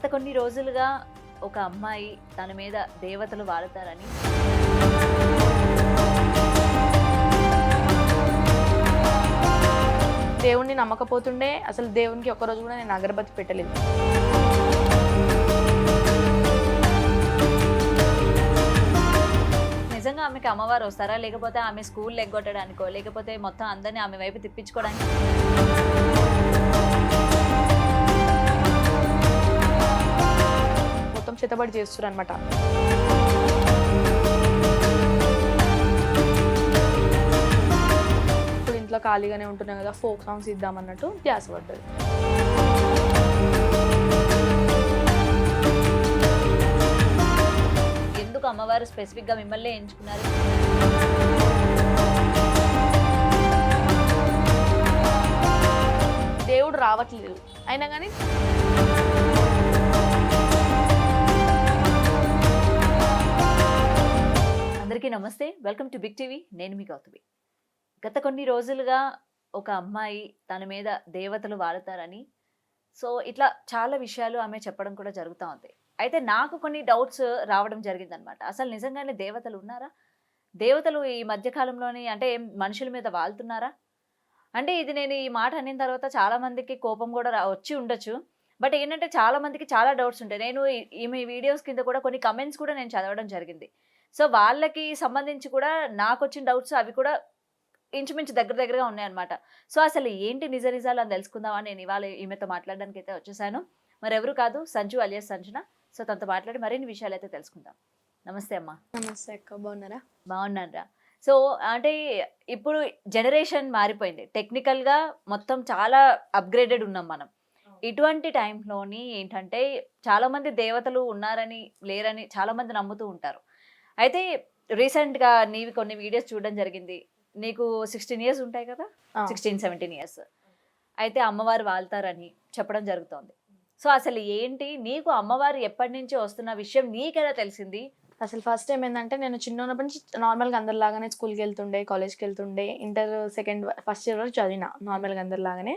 గత కొన్ని రోజులుగా ఒక అమ్మాయి తన మీద దేవతలు వాడతారని దేవుణ్ణి నమ్మకపోతుండే అసలు దేవునికి ఒక్కరోజు కూడా నేను అగరబత్తి పెట్టలేదు. నిజంగా ఆమెకి అమ్మవారు వస్తారా, లేకపోతే ఆమె స్కూల్ ఎగ్గొట్టడానికో, లేకపోతే మొత్తం అందరినీ ఆమె వైపు తిప్పించుకోవడానికి? మొత్తం చేతబడి చేస్తున్నారు అనమాట. ఇప్పుడు ఇంట్లో ఖాళీగానే ఉంటున్నాం కదా, ఫోక్ సాంగ్స్ ఇద్దామన్నట్టు ధ్యాస పడ్డది. ఎందుకు అమ్మవారు స్పెసిఫిక్ గా మిమ్మల్ని ఎంచుకున్నారు? దేవుడు రావట్లేదు అయినా కానీ అందరికీ నమస్తే, వెల్కమ్ టు బిగ్ టీవీ. నేను మీ గౌతమి. గత కొన్ని రోజులుగా ఒక అమ్మాయి తన మీద దేవతలు వాడతారని ఇట్లా చాలా విషయాలు ఆమె చెప్పడం కూడా జరుగుతూ ఉంది. అయితే నాకు కొన్ని డౌట్స్ రావడం జరిగిందనమాట. అసలు నిజంగానే దేవతలు ఉన్నారా? దేవతలు ఈ మధ్యకాలంలోని అంటే మనుషుల మీద వాళ్తున్నారా? అంటే ఇది నేను ఈ మాట అనిన తర్వాత చాలా మందికి కోపం కూడా వచ్చి ఉండొచ్చు. బట్ ఏంటంటే చాలా మందికి చాలా డౌట్స్ ఉంటాయి. నేను ఈమె వీడియోస్ కింద కూడా కొన్ని కమెంట్స్ కూడా నేను చదవడం జరిగింది. వాళ్ళకి సంబంధించి కూడా నాకు వచ్చిన డౌట్స్ అవి కూడా ఇంచుమించు దగ్గరగా ఉన్నాయన్నమాట. అసలు ఏంటి నిజాలు అని తెలుసుకుందామని నేను ఇవాళ ఈమెతో మాట్లాడడానికి అయితే వచ్చేసాను. మరెవరు కాదు, సంజు అలియాస్ సంజన. తనతో మాట్లాడి మరిన్ని విషయాలు అయితే తెలుసుకుందాం. నమస్తే అమ్మా. నమస్తే అక్క, బాగున్నారా? బాగున్నానురా. అంటే ఇప్పుడు జనరేషన్ మారిపోయింది, టెక్నికల్గా మొత్తం చాలా అప్గ్రేడెడ్ ఉన్నాం మనం. ఇటువంటి టైంలోని ఏంటంటే చాలామంది దేవతలు ఉన్నారని లేరని చాలామంది నమ్ముతూ ఉంటారు. అయితే రీసెంట్గా నీవి కొన్ని వీడియోస్ చూడడం జరిగింది. నీకు 16 years ఉంటాయి కదా, 16-17 years. అయితే అమ్మవారు వాళ్తారని చెప్పడం జరుగుతోంది. అసలు ఏంటి, నీకు అమ్మవారు ఎప్పటి నుంచి వస్తున్న విషయం నీకెలా తెలిసింది? అసలు ఫస్ట్ ఏమైందంటే, నేను చిన్న ఉన్నప్పటి నుంచి నార్మల్గా అందరిలాగానే స్కూల్కి వెళ్తుండే, కాలేజ్కి వెళ్తుండే. ఇంటర్ ఫస్ట్ ఇయర్ వరకు చదివిన నార్మల్గా అందరిలాగానే.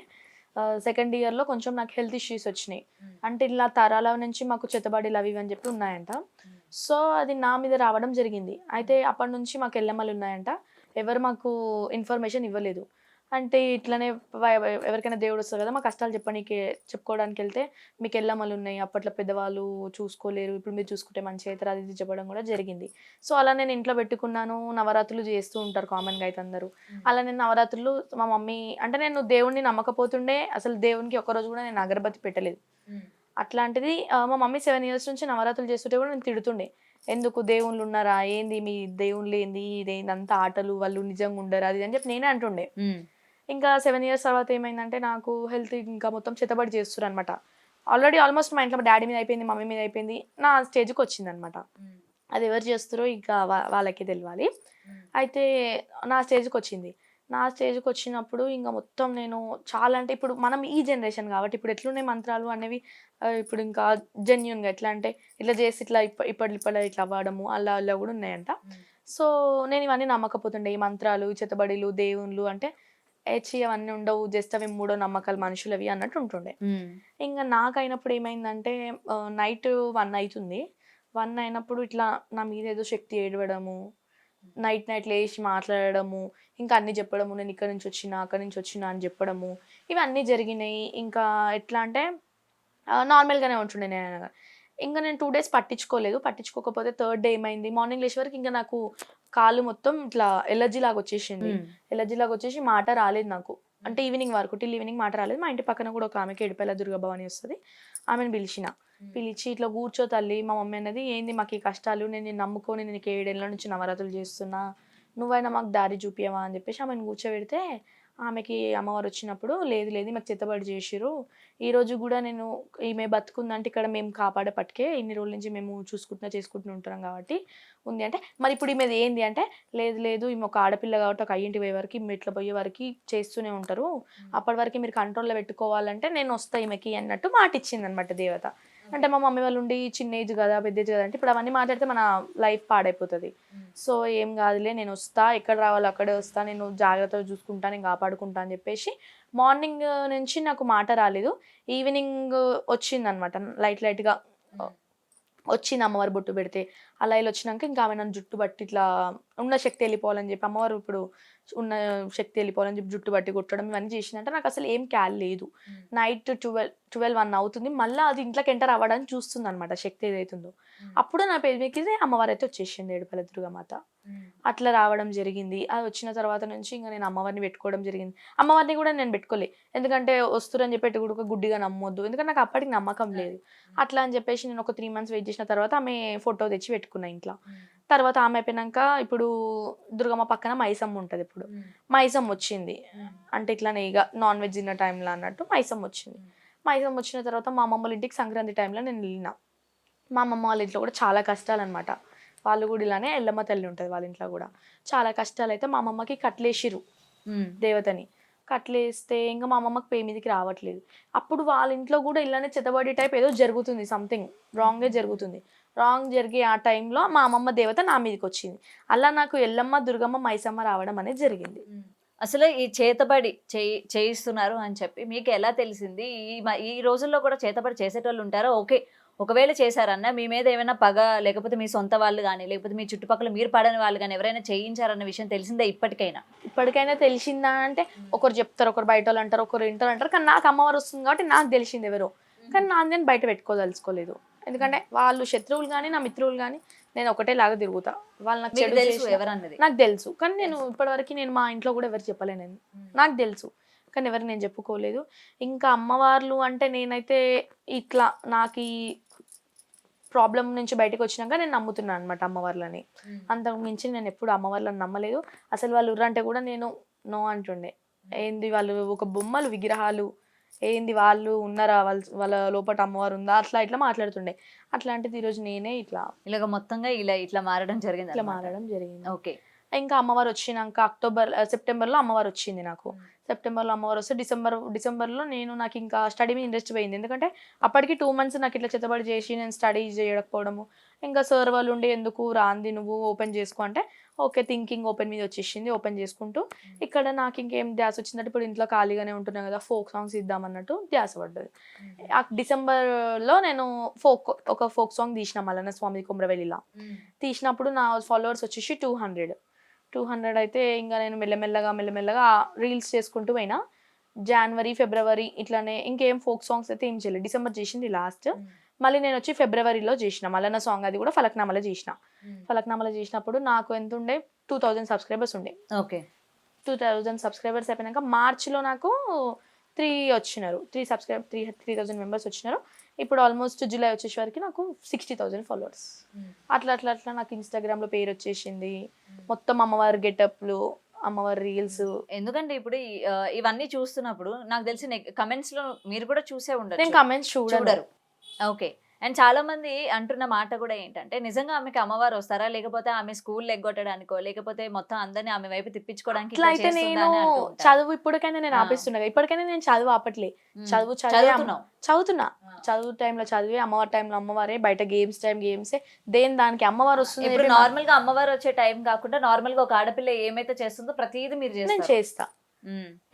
సెకండ్ ఇయర్లో కొంచెం నాకు హెల్త్ ఇష్యూస్ వచ్చినాయి. అంటే ఇలా తరాల నుంచి మాకు చేతబడిలు అవి అని చెప్పి ఉన్నాయంట. అది నా మీద రావడం జరిగింది. అయితే అప్పటి నుంచి మాకు ఎల్లమ్మలు ఉన్నాయంట. ఎవరు మాకు ఇన్ఫర్మేషన్ ఇవ్వలేదు. అంటే ఇట్లనే ఎవరికైనా దేవుడు వస్తారు కదా, మా కష్టాలు చెప్పుకోవడానికి వెళ్తే మీకు ఎల్లమ్మలు ఉన్నాయి, అప్పట్లో పెద్దవాళ్ళు చూసుకోలేరు, ఇప్పుడు మీరు చూసుకుంటే మంచిగా అవుతారు, అది ఇది చెప్పడం కూడా జరిగింది. అలా నేను ఇంట్లో పెట్టుకున్నాను. నవరాత్రులు చేస్తూ ఉంటారు కామన్గా అయితే అందరూ. అలా నేను నవరాత్రులు మా మమ్మీ అంటే నేను దేవుణ్ణి నమ్మకపోతుండే అసలు దేవునికి ఒక్కరోజు కూడా నేను అగరబత్తి పెట్టలేదు. అట్లాంటిది మా మమ్మీ 7 years నుంచి నవరాత్రులు చేస్తుంటే కూడా నేను తిడుతుండే, ఎందుకు దేవుళ్ళు ఉన్నారా, ఏంది మీ దేవుళ్ళు ఏంది, ఇదేందంతా ఆటలు, వాళ్ళు నిజంగా ఉండరు, అది అని చెప్పి నేనే అంటుండే. ఇంకా 7 years తర్వాత ఏమైందంటే, నాకు హెల్త్ ఇంకా మొత్తం చేతబడి చేస్తున్నారు అనమాట. ఆల్రెడీ ఆల్మోస్ట్ మా ఇంట్లో మా డాడీ మీద అయిపోయింది, మమ్మీ మీద అయిపోయింది, నా స్టేజ్కి వచ్చింది అనమాట. అది ఎవరు చేస్తారో ఇంకా వాళ్ళకి తెలియాలి. అయితే నా స్టేజ్కి వచ్చింది. నా స్టేజ్కి వచ్చినప్పుడు ఇంకా మొత్తం నేను చాలా అంటే, ఇప్పుడు మనం ఈ జనరేషన్ కాబట్టి ఇప్పుడు ఎట్లున్నాయి మంత్రాలు అనేవి, ఇప్పుడు ఇంకా జెన్యున్గా ఎట్లా అంటే ఇట్లా చేసి ఇట్లా ఇప్పటి ఇట్లా అవ్వడము అలా కూడా ఉన్నాయంట. నేను ఇవన్నీ నమ్మకపోతుండే, ఈ మంత్రాలు, చేతబడిలు, దేవుళ్ళు అంటే అవన్నీ ఉండవు, జస్ట్ అవి మూడో నమ్మకాలు మనుషులవి అన్నట్టు ఉంటుండే. ఇంకా నాకైనప్పుడు ఏమైందంటే, నైట్ 1 అవుతుంది. 1 అయినప్పుడు ఇట్లా నా మీద ఏదో శక్తి ఏడవడము, నైట్ లేచి మాట్లాడడము, ఇంకా అన్నీ చెప్పడము, నేను ఇక్కడ నుంచి వచ్చినా అక్కడి నుంచి వచ్చినా అని చెప్పడము, ఇవన్నీ జరిగినాయి. ఇంకా ఎట్లా అంటే నార్మల్గానే ఉంటుండే నేను. ఇంకా నేను 2 days పట్టించుకోకపోతే థర్డ్ డే ఏమైంది, మార్నింగ్ లేచే వరకు ఇంకా నాకు కాలు మొత్తం ఇట్లా ఎలర్జీ లాగా వచ్చేసింది. ఎలర్జీ లాగా వచ్చేసి మాట రాలేదు నాకు. అంటే ఈవినింగ్ వరకు, టిల్ ఈవినింగ్ మాట రాలేదు. మా ఇంటి పక్కన కూడా ఒక ఆమెకి ఎడిపల్ల దుర్గభవాని వస్తుంది, ఆమెను పిలిచి ఇట్లా కూర్చో తల్లి, మా మమ్మీ అన్నది, ఏంది మాకు ఈ కష్టాలు, నేను నమ్ముకొని నేను 7 ఏళ్ళ నుంచి నవరాత్రులు చేస్తున్నా, నువ్వైనా మాకు దారి చూపియవా అని చెప్పేసి ఆమెను కూర్చోబెడితే, ఆమెకి అమ్మవారు వచ్చినప్పుడు, లేదు మాకు చేతబడి చేసిరు, ఈరోజు కూడా నేను ఈమె బతుకుందంటే ఇక్కడ మేము కాపాడే పట్టుకే ఇన్ని రోజుల నుంచి మేము చేసుకుంటూ ఉంటాం కాబట్టి ఉంది అంటే, మరి ఇప్పుడు ఈమెది ఏంది అంటే, లేదు ఈమె ఒక ఆడపిల్ల కాబట్టి ఒక అయ్యింటి పోయే వరకు మెట్ల పోయే వరకు చేస్తూనే ఉంటారు, అప్పటి వరకు మీరు కంట్రోల్లో పెట్టుకోవాలంటే నేను వస్తా ఈమెకి అన్నట్టు మాట ఇచ్చింది అనమాట దేవత. అంటే మా మమ్మీ వాళ్ళు ఉండి చిన్న ఏజ్ కదా పెద్ద ఏజ్ కదా అంటే ఇప్పుడు అవన్నీ మాట్లాడితే మన లైఫ్ పాడైపోతుంది. సో ఏం కాదులే, నేను వస్తా, ఎక్కడ రావాలో అక్కడే వస్తా, నేను జాగ్రత్తగా చూసుకుంటా, నేను కాపాడుకుంటా అని చెప్పేసి మార్నింగ్ నుంచి నాకు మాట రాలేదు. ఈవినింగ్ వచ్చిందనమాట, లైట్గా వచ్చింది అమ్మవారు బొట్టు పెడితే. అలా ఇలా వచ్చినాక ఇంకా ఆమె నన్ను జుట్టు బట్టి ఇట్లా ఉన్న శక్తి వెళ్ళిపోవాలని చెప్పి, అమ్మవారు ఇప్పుడు ఉన్న శక్తి వెళ్ళిపోవాలని చెప్పి జుట్టు బట్టి కొట్టడం ఇవన్నీ చేసిందంటే నాకు అసలు ఏం క్యాల్ లేదు. నైట్ 12-1 అవుతుంది, మళ్ళీ అది ఇంట్లోకి ఎంటర్ అవ్వడానికి చూస్తుంది అనమాట శక్తి ఏదైతుందో. అప్పుడు నా పెళ్ళికి అమ్మవారు అయితే వచ్చేసింది, ఏడుపాయల దుర్గమాత. అట్లా రావడం జరిగింది. అది వచ్చిన తర్వాత నుంచి ఇంకా నేను అమ్మవారిని పెట్టుకోవడం జరిగింది. అమ్మవారిని కూడా నేను పెట్టుకోలే, ఎందుకంటే వస్తురని చెప్పి కూడా గుడ్డిగా నమ్మొద్దు, ఎందుకంటే నాకు అప్పటికి నమ్మకం లేదు. అట్లా అని చెప్పేసి నేను ఒక 3 months వెయిట్ చేసిన తర్వాత ఆమె ఫోటో తెచ్చి పెట్టుకున్నా ఇంట్లో. తర్వాత ఆమె అయిపోయినాక ఇప్పుడు దుర్గమ్మ పక్కన మైసమ్మ ఉంటుంది. ఇప్పుడు మైసమ్మ వచ్చింది అంటే ఇట్లానే ఇక నాన్ వెజ్ తిన్న టైంలో అన్నట్టు మైసమ్మ వచ్చింది. మైసమ్మ వచ్చిన తర్వాత మా అమ్మమ్మ వాళ్ళ ఇంటికి సంక్రాంతి టైంలో నేను వెళ్ళిన. మా అమ్మమ్మ వాళ్ళ ఇంట్లో కూడా చాలా కష్టాలు అనమాట. వాళ్ళు కూడా ఇలానే ఎల్లమ్మ తల్లి ఉంటుంది వాళ్ళ ఇంట్లో కూడా చాలా కష్టాలు. అయితే మా అమ్మమ్మకి కట్లేసిరు దేవతని. కట్లేస్తే ఇంకా మా అమ్మమ్మకి పే మీదకి రావట్లేదు. అప్పుడు వాళ్ళ ఇంట్లో కూడా ఇలానే చెత్తబడి టైప్ ఏదో జరుగుతుంది, సంథింగ్ రాంగే జరుగుతుంది. రాంగ్ జరిగే ఆ టైంలో మా అమ్మమ్మ దేవత నా మీదకి వచ్చింది. అలా నాకు ఎల్లమ్మ దుర్గమ్మ మైసమ్మ రావడం అనేది జరిగింది. అసలు ఈ చేతబడి చేయిస్తున్నారు అని చెప్పి మీకు ఎలా తెలిసింది? ఈ రోజుల్లో కూడా చేతబడి చేసేటోళ్ళు ఉంటారా? ఓకే, ఒకవేళ చేశారన్న మీ మీద ఏమైనా పగ, లేకపోతే మీ సొంత వాళ్ళు కానీ, లేకపోతే మీ చుట్టుపక్కల మీరు పడని వాళ్ళు కానీ ఎవరైనా చేయించారన్న విషయం తెలిసిందా ఇప్పటికైనా? తెలిసిందా అంటే ఒకరు చెప్తారు, ఒకరు బయట వాళ్ళు అంటారు, ఒకరు ఇంటర్ అంటారు. కానీ నాకు అమ్మవారు వస్తుంది కాబట్టి నాకు తెలిసింది ఎవరో. కానీ నేను బయట పెట్టుకోదలుచుకోలేదు, ఎందుకంటే వాళ్ళు శత్రువులు కానీ నా మిత్రువులు కానీ నేను ఒకటే లాగా తిరుగుతా. వాళ్ళు నాకు చెడు ఎవరన్నది నాకు తెలుసు, కానీ నేను ఇప్పటివరకు నేను మా ఇంట్లో కూడా ఎవరు చెప్పలే. నేను నాకు తెలుసు కానీ ఎవరికి నేను చెప్పుకోలేదు. ఇంకా అమ్మవార్లు అంటే నేనైతే ఇట్లా నాకు ఈ ప్రాబ్లం నుంచి బయటకు వచ్చినాక నేను నమ్ముతున్నాను అనమాట అమ్మవార్లని. అంతకు మించి నేను ఎప్పుడు అమ్మవార్లను నమ్మలేదు. అసలు వాళ్ళు ఉర్రంటే కూడా నేను నో అంటుండే. ఏంది వాళ్ళు ఒక బొమ్మలు విగ్రహాలు, ఏంది వాళ్ళు ఉన్నారా, వాళ్ళ లోపల అమ్మవారు ఉందా, అట్లా ఇట్లా మాట్లాడుతుండే. అట్లాంటిది ఈరోజు నేనే ఇలాగ మొత్తంగా ఇట్లా మారడం జరిగింది. ఓకే. ఇంకా అమ్మవారు వచ్చినాక సెప్టెంబర్లో అమ్మవారు వచ్చింది నాకు. సెప్టెంబర్లో అమ్మవారు వస్తే డిసెంబర్లో నాకు ఇంకా స్టడీ మీద ఇంట్రెస్ట్ పోయింది. ఎందుకంటే అప్పటికి 2 months నాకు ఇట్లా చెత్తబడి చేసి నేను స్టడీ చేయకపోవడము. ఇంకా సార్ వాళ్ళు ఉండి ఎందుకు రాంది నువ్వు ఓపెన్ చేసుకో అంటే ఓకే థింకింగ్ ఓపెన్ మీద వచ్చేసింది. ఓపెన్ చేసుకుంటూ ఇక్కడ నాకు ఇంకేం ధ్యాస వచ్చిందంటే ఇప్పుడు ఇంట్లో ఖాళీగానే ఉంటున్నాను కదా, ఫోక్ సాంగ్స్ ఇద్దామన్నట్టు ధ్యాస పడ్డది. డిసెంబర్లో నేను ఒక ఫోక్ సాంగ్ తీసిన మల్లన్న స్వామి కుమ్రవెల్లిలా. తీసినప్పుడు నా ఫాలోవర్స్ వచ్చేసి 200 అయితే ఇంకా నేను మెల్లమెల్లగా రీల్స్ చేసుకుంటూ పోయినా. జనవరి ఫిబ్రవరి ఇట్లానే ఇంకేం ఫోక్ సాంగ్స్ అయితే ఏం చేయలేదు. డిసెంబర్ చేసింది లాస్ట్. మళ్ళీ నేను వచ్చి ఫిబ్రవరిలో చేసిన మల్లన్న సాంగ్, అది కూడా ఫలక్నామాలో చేసిన. ఫలక్నామాలో చేసినప్పుడు నాకు ఎంత ఉండే 2000 సబ్స్క్రైబర్స్ ఉండే. ఓకే, 2000 సబ్స్క్రైబర్స్ అయిపోయినాక మార్చిలో నాకు 3,000 మెంబర్స్ వచ్చినారు. ఇప్పుడు ఆల్మోస్ట్ జూలై వచ్చేసరికి నాకు 60,000 ఫాలోవర్స్. అట్లా నాకు ఇన్స్టాగ్రామ్లో పేరు వచ్చేసింది. మొత్తం అమ్మవారి గెటప్లు, అమ్మవారి రీల్స్. ఎందుకంటే ఇప్పుడు ఇవన్నీ చూస్తున్నప్పుడు నాకు తెలిసి కమెంట్స్ లో మీరు కూడా చూసే ఉండరు. నేను కమెంట్స్ చూడరు. ఓకే, అండ్ చాలా మంది అంటున్న మాట కూడా ఏంటంటే నిజంగా ఆమెకి అమ్మవారు వస్తారా, లేకపోతే ఆమె స్కూల్ ఎగ్గొట్టడానికో, లేకపోతే మొత్తం అందరినీ ఆమె వైపు తిప్పించుకోవడానికి? అయితే నేను చదువు ఇప్పటికైనా నేను ఆపిస్తున్నా, ఇప్పటికైనా నేను చదువు ఆపట్లే. చదువుతున్నా. చదువు టైంలో చదివే, అమ్మవారి టైంలో అమ్మవారే, బయట గేమ్స్ గేమ్సే. దేని దానికి అమ్మవారు వస్తుంది. ఇప్పుడు నార్మల్ గా అమ్మవారు వచ్చే టైం కాకుండా నార్మల్ గా ఒక ఆడపిల్ల ఏమైతే చేస్తుందో ప్రతిదీ మీరు చేస్తా.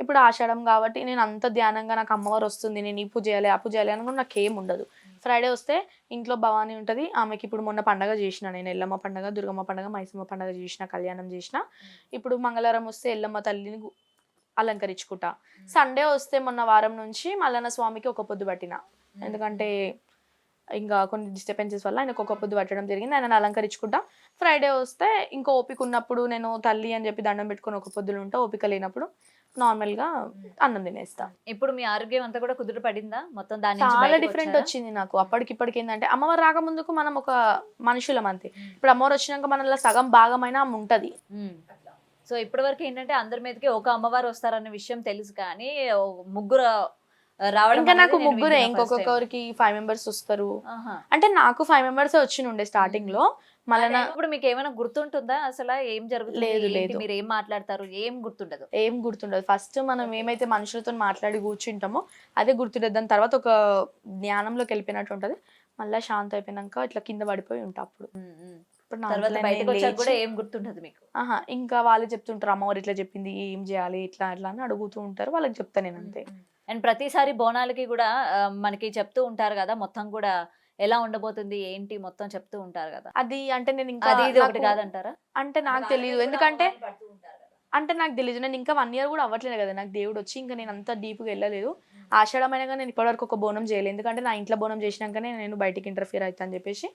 ఇప్పుడు ఆషాఢం కాబట్టి నేను అంత ధ్యానంగా నాకు అమ్మవారు వస్తుంది, నేను ఈ పూజ చేయాలి ఆ పూజ చేయాలి అని కూడా నాకు ఏం ఉండదు. ఫ్రైడే వస్తే ఇంట్లో భవానీ ఉంటుంది, ఆమెకి ఇప్పుడు మొన్న పండగ చేసిన నేను, ఎల్లమ్మ పండగ, దుర్గమ్మ పండగ, మైసమ్మ పండగ చేసిన, కళ్యాణం చేసిన. ఇప్పుడు మంగళవారం వస్తే ఎల్లమ్మ తల్లిని అలంకరించుకుంటా. సండే వస్తే మొన్న వారం నుంచి మల్లన్న స్వామికి ఒక పొద్దు పట్టిన, ఎందుకంటే ఇంకా కొన్ని డిస్టర్బెన్సెస్ వల్ల ఆయనకు ఒక పొద్దు పట్టడం జరిగింది. ఆయన అలంకరించుకుంటా. ఫ్రైడే వస్తే ఇంకా ఓపిక ఉన్నప్పుడు నేను తల్లి అని చెప్పి దండం పెట్టుకుని ఒక పొద్దులు ఉంటా, ఓపిక లేనప్పుడు నార్మల్ గా అన్నం తినేస్తా. ఇప్పుడు మీ ఆరోగ్యం అంతా కూడా కుదురు పడిందా మొత్తం? చాలా డిఫరెంట్ వచ్చింది నాకు అప్పటికి. ఏంటంటే అమ్మవారు రాకముందుకు మనం ఒక మనుషులం అంతే, ఇప్పుడు అమ్మవారు వచ్చినాక మనలో సగం భాగమైన ఆమె ఉంటది. సో ఇప్పటి వరకు ఏంటంటే అందరి మీదకి ఒక అమ్మవారు వస్తారన్న విషయం తెలుసు, కానీ ముగ్గురు రావడం. ఇంకా నాకు ముగ్గురే, ఇంకొకరికి 5 members వస్తారు. అంటే నాకు 5 members వచ్చినుండే స్టార్టింగ్ లో. మళ్ళీ ఇప్పుడు మీకు ఏమైనా గుర్తుంటుందా అసలు ఏం జరుగుతుంది? లేదు, మీరు ఏం మాట్లాడతారు ఏం గుర్తుండదు. ఫస్ట్ మనం ఏమైతే మనుషులతో మాట్లాడి కూర్చుంటామో అదే గుర్తుండదు. దాని తర్వాత ఒక జ్ఞానంలోకి వెళ్ళిపోయినట్టు ఉంటది. మళ్ళీ శాంతి అయిపోయినాక ఇట్లా కింద పడిపోయి ఉంటా అప్పుడు. ఇప్పుడు నా తర్వాత అంతలో బయటకు నేను వచ్చాక కూడా లేచి ఏం గుర్తుండదు మీకు. ఆహా! ఇంకా వాళ్ళే చెప్తుంటారు. అమ్మవారు ఇట్లా చెప్పింది, ఏం చేయాలి ఇట్లా అట్లా అని అడుగుతూ ఉంటారు. వాళ్ళకి చెప్తా నేను అంతే. అండ్ ప్రతిసారి బోనాలకి కూడా మనకి చెప్తూ ఉంటారు కదా, మొత్తం కూడా ఎలా ఉండబోతుంది ఏంటి మొత్తం చెప్తూ ఉంటారు కదా. అది అంటే నేను ఇంకా అది ఇది ఒకటి నాకు కాదంటారా? అంటే నాకు తెలీదు. ఎందుకంటే అంటే నాకు తెలీదు. నేను ఇంకా 1 ఇయర్ కూడా అవ్వట్లేదు కదా నాకు దేవుడొచ్చి. ఇంకా నేను అంత డీప్‌గా ఎళ్ళలేదు. ఆషాఢమైనా గాని నేను ఇప్పటివరకు ఒక బోనం చేయలే. ఎందుకంటే నా ఇంట్లో బోనం చేసినాకనే నేను బయటికి ఇంటర్ఫియర్ అయితా అని చెప్పేసి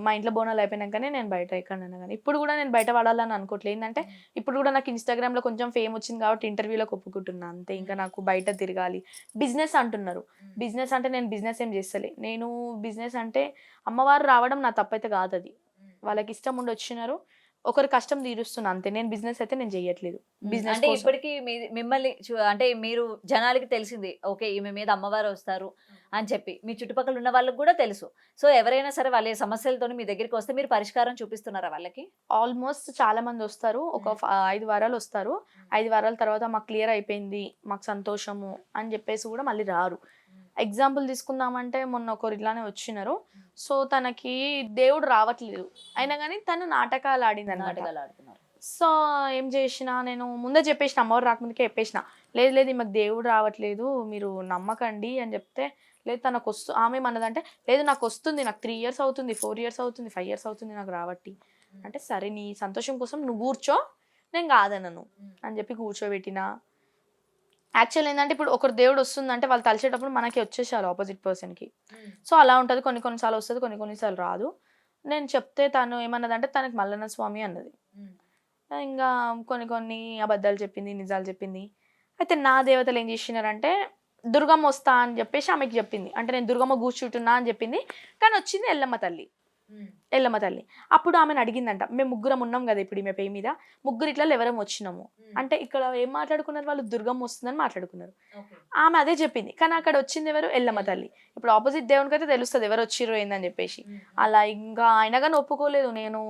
మా ఇంట్లో బోనాలు అయిపోయినాకనే నేను బయట ఎక్కడైనా గాని. ఇప్పుడు కూడా నేను బయట పడాలని అనుకోవట్లేదు. ఏందంటే ఇప్పుడు కూడా నాకు ఇన్‌స్టాగ్రామ్‌లో కొంచెం ఫేమ్ వచ్చింది కాబట్టి ఇంటర్వ్యూ‌లకు ఒప్పుకుంటున్నా అంతే. ఇంకా నాకు బయట తిరగాలి. బిజినెస్ అంటున్నారు. బిజినెస్ అంటే నేను బిజినెస్ ఏం చేస్తలే. నేను బిజినెస్ అంటే అమ్మవారు రావడం నా తప్పైతే కాదది. వాళ్ళకి ఇష్టం ఉండి వచ్చినారు. ఒకరి కష్టం తీరుస్తున్నా అంతే. నేను బిజినెస్ అయితే నేను చెయ్యట్లేదు. బిజినెస్ అంటే కోసం. ఇప్పటికి మిమ్మల్ని అంటే మీరు జనాలకి తెలిసింది ఓకే ఈమె మీద అమ్మవారు వస్తారు అని చెప్పి మీ చుట్టుపక్కల ఉన్న వాళ్ళకి కూడా తెలుసు. సో ఎవరైనా సరే వాళ్ళ సమస్యలతో మీ దగ్గరికి వస్తే మీరు పరిష్కారం చూపిస్తున్నారా వాళ్ళకి? ఆల్మోస్ట్ చాలా మంది వస్తారు. ఒక 5 వారాలు వస్తారు. 5 వారాల తర్వాత మాకు క్లియర్ అయిపోయింది. మాకు సంతోషము అని చెప్పేసి కూడా మళ్ళీ రారు. ఎగ్జాంపుల్ తీసుకుందామంటే మొన్న ఒకరు ఇట్లానే వచ్చినారు. సో తనకి దేవుడు రావట్లేదు. అయినా గాని తను నాటకాలు ఆడిందనమాట. నాటకాలు ఆడుతున్నారు. సో ఏం చేసినా నేను ముందే చెప్పేసిన అమ్మవారు రాకముందుకే చెప్పేసిన. లేదు లేదు ఈమెకు దేవుడు రావట్లేదు. మీరు నమ్మకండి అని చెప్తే లేదు తనకు ఆమె ఏమన్నదంటే లేదు నాకు వస్తుంది. నాకు 3 ఇయర్స్ అవుతుంది, 4 ఇయర్స్ అవుతుంది, 5 ఇయర్స్ అవుతుంది నాకు రావట్టి. అంటే సరే నీ సంతోషం కోసం నువ్వు కూర్చో. నేను కాదనను అని చెప్పి కూర్చోబెట్టినా. యాక్చువల్ ఏంటంటే ఇప్పుడు ఒకరు దేవుడు వస్తుందంటే వాళ్ళు తలిచేటప్పుడు మనకి వచ్చేసారు ఆపోజిట్ పర్సన్‌కి. సో అలా ఉంటది. కొన్ని కొన్ని సార్లు వస్తది. కొన్ని కొన్ని సార్లు రాదు. నేను చెప్తే తను ఏమన్నదంటే తనకి మల్లన్న స్వామి అన్నది. ఇంగా కొన్ని కొన్ని అబద్ధాలు చెప్పింది. నిజాలు చెప్పింది. అయితే నా దేవతలు ఏం చేసినారంటే దుర్గమ్మ వస్తా అని చెప్పేసి ఆమెకి చెప్పింది. అంటే నేను దుర్గమ్మ కూర్చుంటున్నా అని చెప్పింది. కానీ వచ్చింది ఎల్లమ్మ తల్లి. ఎల్లమ్మ తల్లి. అప్పుడు ఆమెను అడిగిందంట. మేము ముగ్గురం ఉన్నాం కదా ఇప్పుడు ఈమె పేరు మీద. ముగ్గురు ఇట్లా ఎవరం వచ్చినాము. అంటే ఇక్కడ ఏం మాట్లాడుకున్నారు వాళ్ళు దుర్గమ్మ వస్తుందని మాట్లాడుకున్నారు. ఆమె అదే చెప్పింది. కానీ అక్కడ వచ్చింది ఎవరు? ఎల్లమ్మ తల్లి. ఇప్పుడు ఆపోజిట్ దేవునికైతే తెలుస్తది ఎవరు వచ్చిర్రు ఏందని చెప్పేసి. అలా ఇంకా అయినా గాని ఒప్పుకోలేదు. నేను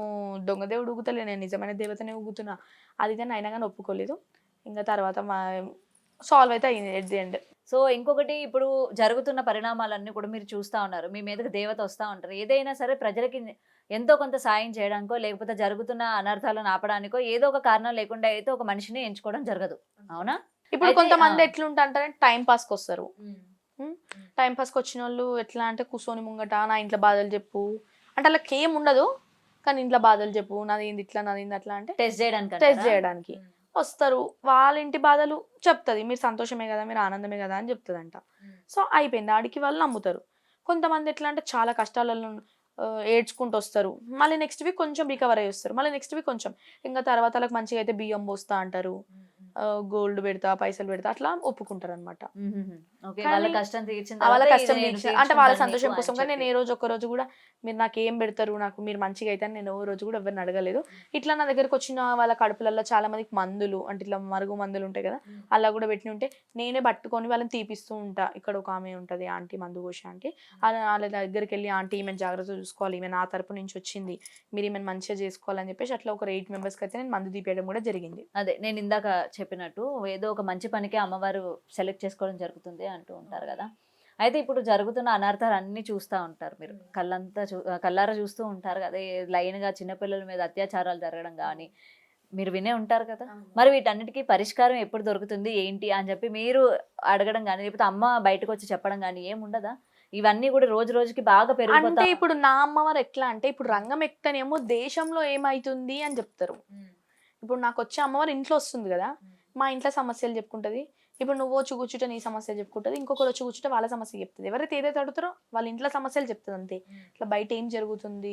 దొంగ దేవుడు ఊగుతలే. నేను నిజమైన దేవతనే ఊగుతున్నా. అది ఇది అని అయినా గాని ఒప్పుకోలేదు. ఇంక తర్వాత సాల్వ్ అయితే అయింది ఎట్ ది ఎండ్. సో ఇంకొకటి ఇప్పుడు జరుగుతున్న పరిణామాలన్నీ కూడా మీరు చూస్తా ఉన్నారు. మీ మీదకి దేవత వస్తా ఉంటారు. ఏదైనా సరే ప్రజలకి ఎంతో కొంత సాయం చేయడానికో, లేకపోతే జరుగుతున్న అనర్థాలను ఆపడానికో ఏదో ఒక కారణం లేకుండా అయితే ఒక మనిషిని ఎంచుకోవడం జరగదు. అవునా? ఇప్పుడు అయితే కొంతమంది ఎట్లుంటారంటే టైం పాస్‌కి వస్తారు. టైం పాస్‌కి వచ్చినోళ్ళు ఎట్లా అంటే కూర్చొని ముంగట నా ఇంట్లో బాధలు చెప్పు. అంటే ఆళ్ళకేం ఉండదు. కానీ ఇంట్లో బాధలు చెప్పు. నాదేంది ఇట్లా, నాదేంది అట్లా అంటే టెస్ట్ చేయడానికి టెస్ట్ చేయడానికి వస్తారు. వాళ్ళ ఇంటి బాధలు చెప్తది. మీరు సంతోషమే కదా, మీరు ఆనందమే కదా అని చెప్తదంట. సో అయిపోయింది. ఆడికి వాళ్ళు నమ్ముతారు. కొంతమంది ఎట్లా అంటే చాలా కష్టాలలో ఏడ్చుకుంటూ వస్తారు. మళ్ళీ నెక్స్ట్ వీక్ కొంచెం రికవర్ అయ్యి వస్తారు. మళ్ళీ నెక్స్ట్ వీక్ కొంచెం. ఇంక తర్వాత వాళ్ళకి మంచిగా అయితే బియ్యం పోస్తా అంటారు. గోల్డ్ పెడతా, పైసలు పెడతా అట్లా ఒప్పుకుంటారనమాట. ఓకే. కానీ వాళ్ళ కష్టం తీర్చిన వాళ్ళ తర్వాత కష్టం ఇది నేను తీర్చి అంటే వాళ్ళ తీర్చుకుంటాను సంతోషం నీకు కోసం. అని కానీ నేను చెప్పి. ఏ రోజు ఒక్క రోజు కూడా మీరు నాకేం పెడతారు, నాకు మీరు మంచిగా అయితే నేను ఓ రోజు కూడా ఎవరిని అడగలేదు. ఇట్లా నా దగ్గరకు వచ్చిన వాళ్ళ కడుపులలో చాలా మందికి మందులు అంటే ఇట్లా మరుగు మందులు ఉంటాయి కదా, అలా కూడా పెట్టి ఉంటే నేనే పట్టుకొని వాళ్ళని తీపిస్తూ ఉంటా. ఇక్కడ ఒక ఆమె ఉంటుంది ఆంటీ, మందు కోసే ఆంటీ. అలా వాళ్ళ దగ్గరికి వెళ్ళి ఆంటీ ఈమెను జాగ్రత్తగా చూసుకోవాలి, ఈమె నా తరపు నుంచి వచ్చింది, మీరు ఈమెను మంచిగా చేసుకోవాలని చెప్పేసి అట్లా ఒక 8 మెంబర్స్కి అయితే నేను మందు తీపియడం కూడా జరిగింది. అదే నేను ఇందాక చెప్పినట్టు ఏదో ఒక మంచి పనికి అమ్మవారు సెలెక్ట్ చేసుకోవడం జరుగుతుంది అంటూ ఉంటారు కదా. అయితే ఇప్పుడు జరుగుతున్న అనర్థాలు అన్ని చూస్తూ ఉంటారు మీరు. కళ్ళారా చూస్తూ ఉంటారు కదా. లైన్గా చిన్నపిల్లల మీద అత్యాచారాలు జరగడం కానీ మీరు వినే ఉంటారు కదా. మరి వీటన్నిటికీ పరిష్కారం ఎప్పుడు దొరుకుతుంది ఏంటి అని చెప్పి మీరు అడగడం కానీ, లేకపోతే అమ్మ బయటకు వచ్చి చెప్పడం కానీ ఏముండదా? ఇవన్నీ కూడా రోజు రోజుకి బాగా అంటే పెరిగిపోతా. ఇప్పుడు నా అమ్మవారు ఎట్లా అంటే ఇప్పుడు రంగం ఎక్కనేమో దేశంలో ఏమైతుంది అని చెప్తారు. ఇప్పుడు నాకు వచ్చే అమ్మవారు ఇంట్లో వస్తుంది కదా, మా ఇంట్లో సమస్యలు చెప్పుకుంటది. ఇప్పుడు నువ్వు వచ్చి కూర్చుంటే నీ సమస్యలు చెప్పుకుంటది, ఇంకొకరు వచ్చి కూర్చుంటే వాళ్ళ సమస్య చెప్తుంది. ఎవరైతే ఏదైతే అడుగుతారో వాళ్ళ ఇంట్లో సమస్యలు చెప్తుంది అంతే. ఇట్లా బయట ఏం జరుగుతుంది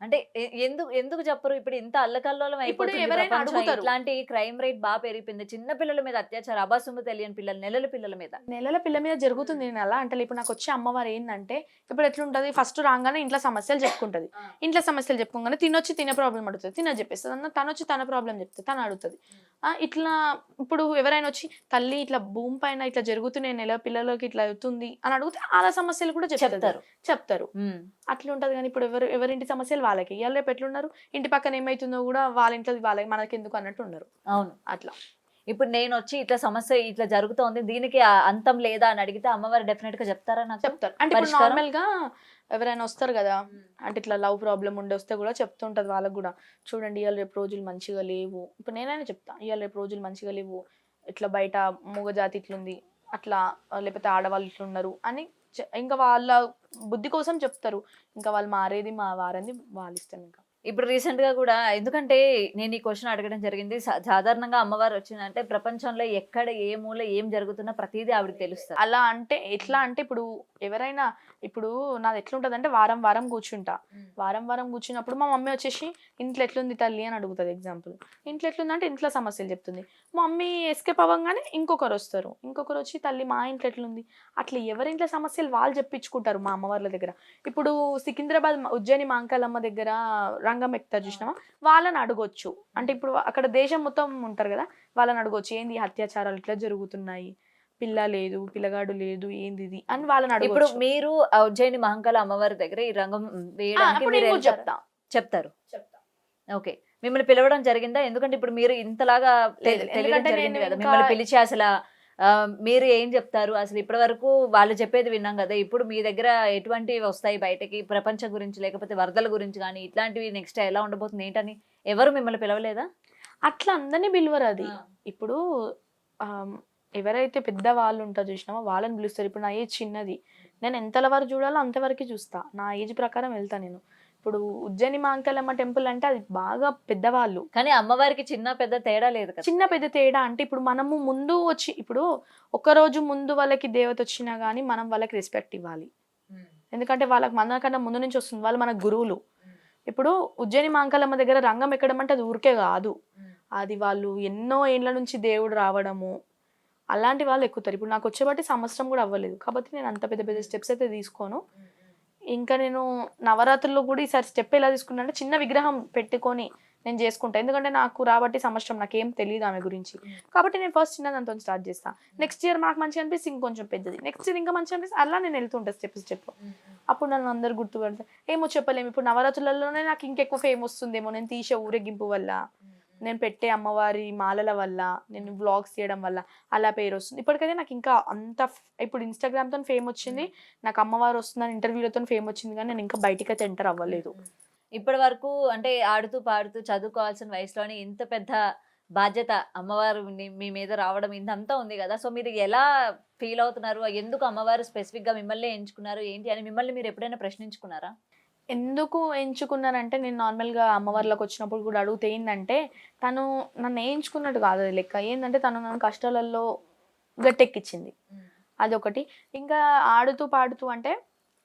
అంటే ఎందుకు ఎందుకు చెప్పరు? ఇప్పుడు ఇంత అల్లకల్లోలం ఇప్పుడు అయిపోతుంది ఎవరైనా ప్రపంచం. అడుగుతారు. ఇట్లాంటి క్రైమ్ రేట్ బాగా పెరిగిపోయింది. చిన్న పిల్లల మీద అత్యాచారం, అబాసుము తెలియని పిల్లలు, నెలల పిల్లల మీద. నెలల పిల్ల మీద జరుగుతుంది. నేను అలా అంటే ఇప్పుడు నాకు వచ్చే అమ్మవారు ఏంటంటే ఇప్పుడు ఎట్లుంటది, ఫస్ట్ రాగానే ఇంట్లో సమస్యలు చెప్పుకుంటది. ఇంట్లో సమస్యలు చెప్పుకోగానే తినొచ్చి తినే ప్రాబ్లం అడుగుతుంది, తినని చెప్పేస్తుంది. అన్న తను వచ్చి తన ప్రాబ్లం చెప్తుంది, తను అడుగుతుంది. ఇట్లా ఇప్పుడు ఎవరైనా వచ్చి తల్లి ఇట్లా భూమి పైన ఇట్లా జరుగుతున్నాయి, నెల పిల్లలకి ఇట్లా అవుతుంది అని అడిగితే వాళ్ళ సమస్యలు కూడా చెప్తారు. అట్లా ఉంటది. కానీ ఇప్పుడు ఎవరింటి సమస్యలు వాళ్ళకి, ఇవాళ రేపు ఎట్లున్నారు, ఇంటి పక్కన ఏమైతుందో కూడా వాళ్ళ ఇంట్లో వాళ్ళకి మనకి ఎందుకు అన్నట్టు ఉన్నారు. అవును. అట్లా ఇప్పుడు నేను వచ్చి ఇట్లా సమస్య ఇట్లా జరుగుతోంది, దీనికి అంతం లేదా అని అడిగితే అమ్మవారు డెఫినెట్ గా చెప్తారా నాకు? చెప్తారు. అంటే ఇప్పుడు పరిష్కారం? నార్మల్ గా ఎవరైనా వస్తారు కదా, అంటే ఇట్లా లవ్ ప్రాబ్లం ఉండి వస్తే కూడా చెప్తుంటది వాళ్ళకి కూడా, చూడండి ఇవాళ రేపు రోజులు మంచిగా లేవు. ఇప్పుడు నేనైనా చెప్తా, ఇవాళ రేపు రోజులు మంచిగా లేవు, ఇట్లా బయట మూగజాతి ఇట్లుంది అట్లా, లేకపోతే ఆడవాళ్ళు ఇట్లున్నారు అని ఇంకా వాళ్ళ బుద్ధి కోసం చెప్తారు. ఇంకా వాళ్ళు మారేది మా వారంది వాళ్ళ ఇష్టం. ఇంకా ఇప్పుడు రీసెంట్ గా కూడా, ఎందుకంటే నేను ఈ క్వశ్చన్ అడగడం జరిగింది, సాధారణంగా అమ్మవారు వచ్చిందంటే ప్రపంచంలో ఎక్కడ ఏ మూల ఏం జరుగుతున్నా ప్రతిదీ ఆవిడకి తెలుస్తుంది. అలా అంటే ఎట్లా అంటే ఇప్పుడు ఎవరైనా, ఇప్పుడు నాది ఎట్లుంటది అంటే వారం వారం కూర్చుంటా, వారం వారం కూర్చున్నప్పుడు మా మమ్మీ వచ్చేసి ఇంట్లో ఎట్లుంది తల్లి అని అడుగుతుంది. ఎగ్జాంపుల్, ఇంట్లో ఎట్లుంది అంటే ఇంట్లో సమస్యలు చెప్తుంది. మా మమ్మీ ఎస్కేప్ అవ్వగానే ఇంకొకరు వస్తారు, ఇంకొకరు వచ్చి తల్లి మా ఇంట్లో ఎట్లుంది, అట్లా ఎవరింట్లో సమస్యలు వాళ్ళు చెప్పించుకుంటారు మా అమ్మవార్ల దగ్గర. ఇప్పుడు సికింద్రాబాద్ ఉజ్జయిని మాంకాలమ్మ దగ్గర రంగం ఎక్కుతారు చూసినావా, వాళ్ళని అడగొచ్చు. అంటే ఇప్పుడు అక్కడ దేశం మొత్తం ఉంటారు కదా, వాళ్ళని అడగొచ్చు ఏంది అత్యాచారాలు ఇట్లా జరుగుతున్నాయి, పిల్ల లేదు పిల్లగాడు లేదు ఏంది ఇది అని వాళ్ళని ఇప్పుడు అడగొచ్చు. మీరు ఉజ్జయిని మహంకాళ అమ్మవారి దగ్గర ఈ రంగం వేయడానికి అప్పుడు మీరు నేను కూడా వెళ్తారా? చెప్తా. చెప్తారు. ఓకే. మిమ్మల్ని పిలవడం జరిగిందా? ఎందుకంటే ఇప్పుడు మీరు ఇంతలాగా లేదు, తెలియడం ఎందుకంటే జరిగింది నేను కదా, ఇంకా మిమ్మల్ని పిలిచి అసలు మీరు ఏం చెప్తారు అసలు? ఇప్పటి వరకు వాళ్ళు చెప్పేది విన్నాం కదా, ఇప్పుడు మీ దగ్గర ఎటువంటివి వస్తాయి బయటకి, ప్రపంచం గురించి లేకపోతే వరదల గురించి కానీ ఇట్లాంటివి నెక్స్ట్ ఎలా ఉండబోతుంది ఏంటని ఎవరు మిమ్మల్ని పిలవలేదా? అట్లా అందరినీ పిలువరు. అది ఆ. ఇప్పుడు ఆమ్, ఎవరైతే పెద్ద వాళ్ళు ఉంటారో చూసినామో వాళ్ళని పిలుస్తారు. ఇప్పుడు నా ఏజ్ చిన్నది, నేను ఎంతల వరకు చూడాలో అంతవరకు చూస్తా, నా ఏజ్ ప్రకారం వెళ్తా నేను. ఇప్పుడు ఉజ్జయిని మాంకాలమ్మ టెంపుల్ అంటే అది బాగా పెద్దవాళ్ళు. కానీ అమ్మవారికి చిన్న పెద్ద తేడా లేదు కదా. చిన్న పెద్ద తేడా అంటే ఇప్పుడు మనము ముందు వచ్చి, ఇప్పుడు ఒక రోజు ముందు వాళ్ళకి దేవత వచ్చినా కానీ మనం వాళ్ళకి రెస్పెక్ట్ ఇవ్వాలి. ఎందుకంటే వాళ్ళకి మనకన్నా ముందు నుంచి వస్తుంది, వాళ్ళు మన గురువులు. ఇప్పుడు ఉజ్జయిని మాంకాలమ్మ దగ్గర రంగం ఎక్కడం అంటే అది ఊరికే కాదు, అది వాళ్ళు ఎన్నో ఏళ్ళ నుంచి దేవుడు రావడము, అలాంటి వాళ్ళు ఎక్కుతారు. ఇప్పుడు నాకు వచ్చేబట్టి సంవత్సరం కూడా అవ్వలేదు కాబట్టి నేను అంత పెద్ద పెద్ద స్టెప్స్ అయితే తీసుకోను. ఇంకా నేను నవరాత్రుల్లో కూడా ఈసారి స్టెప్ ఎలా తీసుకున్నా అంటే చిన్న విగ్రహం పెట్టుకొని నేను చేసుకుంటా. ఎందుకంటే నాకు రాబట్టి సంవత్సరం నాకేం తెలియదు ఆమె గురించి, కాబట్టి నేను ఫస్ట్ చిన్న దాంతో స్టార్ట్ చేస్తాను. నెక్స్ట్ ఇయర్ నాకు మంచిగా అనిపిస్తే ఇంకొంచెం పెద్దది, నెక్స్ట్ ఇయర్ ఇంకా మంచిగా అనిపిస్తే అలా నేను వెళ్తుంటాను స్టెప్ స్టెప్. అప్పుడు నన్ను అందరు గుర్తుపడతారు. ఏమో చెప్పలేము, ఇప్పుడు నవరాత్రులలోనే నాకు ఇంకెక్కువ ఫేమ్ వస్తుందేమో, నేను తీసే ఊరేగింపు వల్ల, నేను పెట్టే అమ్మవారి మాలల వల్ల, నేను వ్లాగ్స్ చేయడం వల్ల అలా పేరు వస్తుంది. ఇప్పటికైతే నాకు ఇంకా అంత ఇప్పుడు ఇన్స్టాగ్రామ్తో ఫేమ్ వచ్చింది, నాకు అమ్మవారు వస్తుందని ఇంటర్వ్యూలతో ఫేమ్ వచ్చింది, కానీ నేను ఇంకా బయటికి అయితే ఎంటర్ అవ్వలేదు. ఇప్పటి వరకు అంటే ఆడుతూ పాడుతూ చదువుకోవాల్సిన వయసులోనే ఇంత పెద్ద బాధ్యత అమ్మవారు మీ మీద రావడం ఇదంతా ఉంది కదా, సో మీరు ఎలా ఫీల్ అవుతున్నారు? ఎందుకు అమ్మవారు స్పెసిఫిక్ గా మిమ్మల్ని ఎంచుకున్నారు ఏంటి అని మిమ్మల్ని మీరు ఎప్పుడైనా ప్రశ్నించుకున్నారా? ఎందుకు ఎంచుకున్నానంటే, నేను నార్మల్గా అమ్మవార్లకు వచ్చినప్పుడు కూడా అడిగితే ఏంటంటే, తను నన్ను ఎంచుకున్నట్టు కాదు అది లెక్క. ఏంటంటే తను నన్ను కష్టాలలో గట్టెక్కించింది, అదొకటి. ఇంకా ఆడుతూ పాడుతూ అంటే,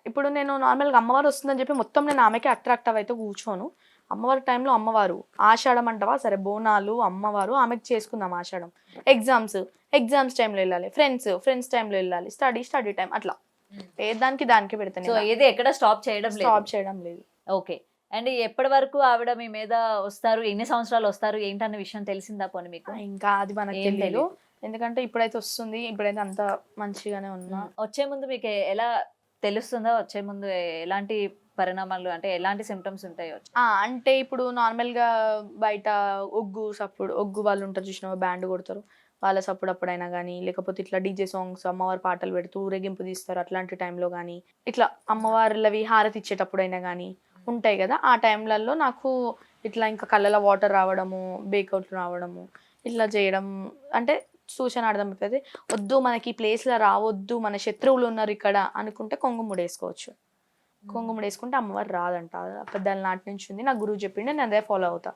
ఇప్పుడు నేను నార్మల్గా అమ్మవారు వస్తుందని చెప్పి మొత్తం నేను ఆమెకి అట్రాక్ట్ అయితే కూర్చోను. అమ్మవారి టైంలో అమ్మవారు, ఆషాఢం అంటావా సరే, బోనాలు అమ్మవారు ఆమెకు చేసుకుందాం ఆషాఢం, ఎగ్జామ్స్ టైంలో వెళ్ళాలి, ఫ్రెండ్స్ టైంలో వెళ్ళాలి, స్టడీ టైం, అట్లా ఏ దానికి దానికి పెడతాను. సో ఏది ఎక్కడ స్టాప్ చేయడం లేదు. ఓకే. అండ్ ఎప్పటి వరకు ఆవిడ మీ మీద వస్తారు, ఎన్ని సంవత్సరాలు వస్తారు ఏంటన్న విషయం తెలిసిందా పోనీ మీకు? ఇంకా అది మనకు ఏం తెలియదు, ఎందుకంటే ఇప్పుడైతే వస్తుంది, ఇప్పుడైతే అంత మంచిగానే ఉన్నా. వచ్చే ముందు మీకు ఎలా తెలుస్తుందో, వచ్చే ముందు ఎలాంటి పరిణామాలు అంటే ఎలాంటి సిమ్టమ్స్ ఉంటాయో? అంటే ఇప్పుడు నార్మల్గా బయట ఒగ్గు వాళ్ళు ఉంటారు చూసినా, బ్యాండ్ కొడతారు, వాళ్ళ సప్పుడు అప్పుడైనా కానీ, లేకపోతే ఇట్లా డీజే సాంగ్స్ అమ్మవారి పాటలు పెడుతూ ఊరేగింపు తీస్తారు, అట్లాంటి టైంలో కానీ, ఇట్లా అమ్మవార్లవి హారతి ఇచ్చేటప్పుడైనా కానీ ఉంటాయి కదా, ఆ టైంలలో నాకు ఇట్లా ఇంకా కళ్ళలో వాటర్ రావడము, బేకౌట్లు రావడము, ఇట్లా చేయడం అంటే సూచన అర్థమైపోతుంది. వద్దు మనకి ఈ ప్లేస్లో రావద్దు, మన శత్రువులు ఉన్నారు ఇక్కడ అనుకుంటే కొంగుముడి వేసుకోవచ్చు. కొంగుముడి వేసుకుంటే అమ్మవారు రాదంట, పెద్దల నాటి నుంచి ఉంది, నా గురువు చెప్పిండే, నేను అదే ఫాలో అవుతా,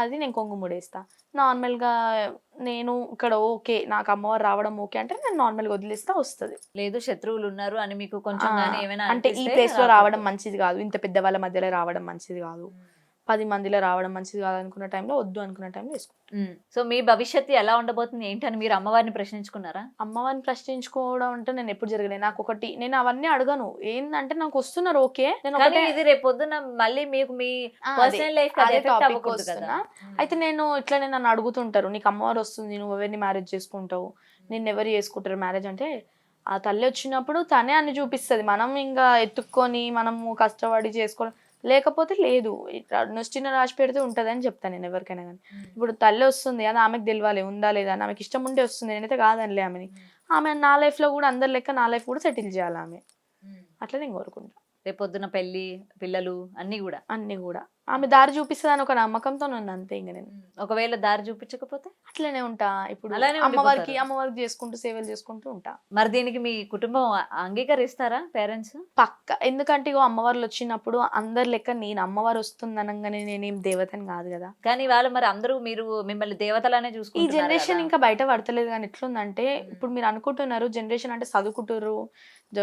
అది నేను కొంగుముడి వేస్తా. నార్మల్గా నేను ఇక్కడ ఓకే, నాకు అమ్మవారు రావడం ఓకే అంటే నేను నార్మల్గా వదిలేస్తా, వస్తుంది. లేదు శత్రువులు ఉన్నారు అని మీకు కొంచెం ఏమైనా అంటే ఈ ప్లేస్లో రావడం మంచిది కాదు, ఇంత పెద్ద వాళ్ళ మధ్యలో రావడం మంచిది కాదు, 10 మందిలో రావడం మంచిది కాదు అనుకున్న టైంలో, వద్దు అనుకున్న టైంలో వేసుకుంటాం. సో మీ భవిష్యత్తు ఎలా ఉండబోతుంది ఏంటని మీరు అమ్మవారిని ప్రశ్నించుకున్నారా? అమ్మవారిని ప్రశ్నించుకోవడం అంటే నేను ఎప్పుడు జరగలేదు. నాకు ఒకటి, నేను అవన్నీ అడగను, ఏంటంటే నాకు వస్తున్నారు ఓకే, నేను ఒకటే ఇది రేపు పొద్దున మళ్ళీ మీకు మీ పర్సనల్ లైఫ్ వస్తున్నా. అయితే నేను ఇట్లనే నన్ను అడుగుతుంటారు, నీకు అమ్మవారు వస్తుంది, నువ్వు ఎవరిని మ్యారేజ్ చేసుకుంటావు, నిన్ను ఎవరు చేసుకుంటారు మ్యారేజ్ అంటే, ఆ తల్లి వచ్చినప్పుడు తనే అన్ని చూపిస్తుంది, మనం ఇంకా ఎత్తుక్కొని మనము కష్టపడి చేసుకోవడం లేకపోతే లేదు. ఇట్లా నొస్టిన రాసి పెడితే ఉంటదని చెప్తాను నేను ఎవరికైనా గానీ. ఇప్పుడు తల్లి వస్తుంది అది ఆమెకు తెలవాలి ఉందా లేదా అని. ఆమెకి ఇష్టం ఉంటే వస్తుంది. నేనైతే కాదనలే ఆమెని. ఆమె నా లైఫ్‌లో కూడా అందరి లెక్క నా లైఫ్ కూడా సెటిల్ చేయాలి ఆమె. అట్లా నేను కోరుకుంటా. రేపొద్దున పెళ్లి పిల్లలు అన్ని కూడా. అన్నీ కూడా. ఆమె దారి చూపిస్తదని ఒక నమ్మకంతోనున్నా అంతే ఇంక నేను. ఒకవేళ దారి చూపించకపోతే అట్లనే ఉంటా. ఇప్పుడు అలానే అమ్మవారికి ఉండిపోతారు. చేసుకుంటూ సేవలు చేసుకుంటూ ఉంటా. మరి దీనికి మీ కుటుంబం అంగీకరిస్తారా పేరెంట్స్? పక్కా. ఎందుకంటే ఇగో అమ్మవార్లు వచ్చినప్పుడు అందరి లెక్క నేను అమ్మవారు వస్తుందనంగానే నేనేం దేవతని కాదు కదా. కానీ వాళ్ళు మరి అందరూ మీరు మిమ్మల్ని దేవతలానే ఈ చూసుకుంటున్నారు జనరేషన్ కదా. ఇంకా బయట పడతలేదు కానీ ఎట్లుందంటే ఇప్పుడు మీరు అనుకుంటున్నారు జనరేషన్ అంటే చదువుకుంటుర్రు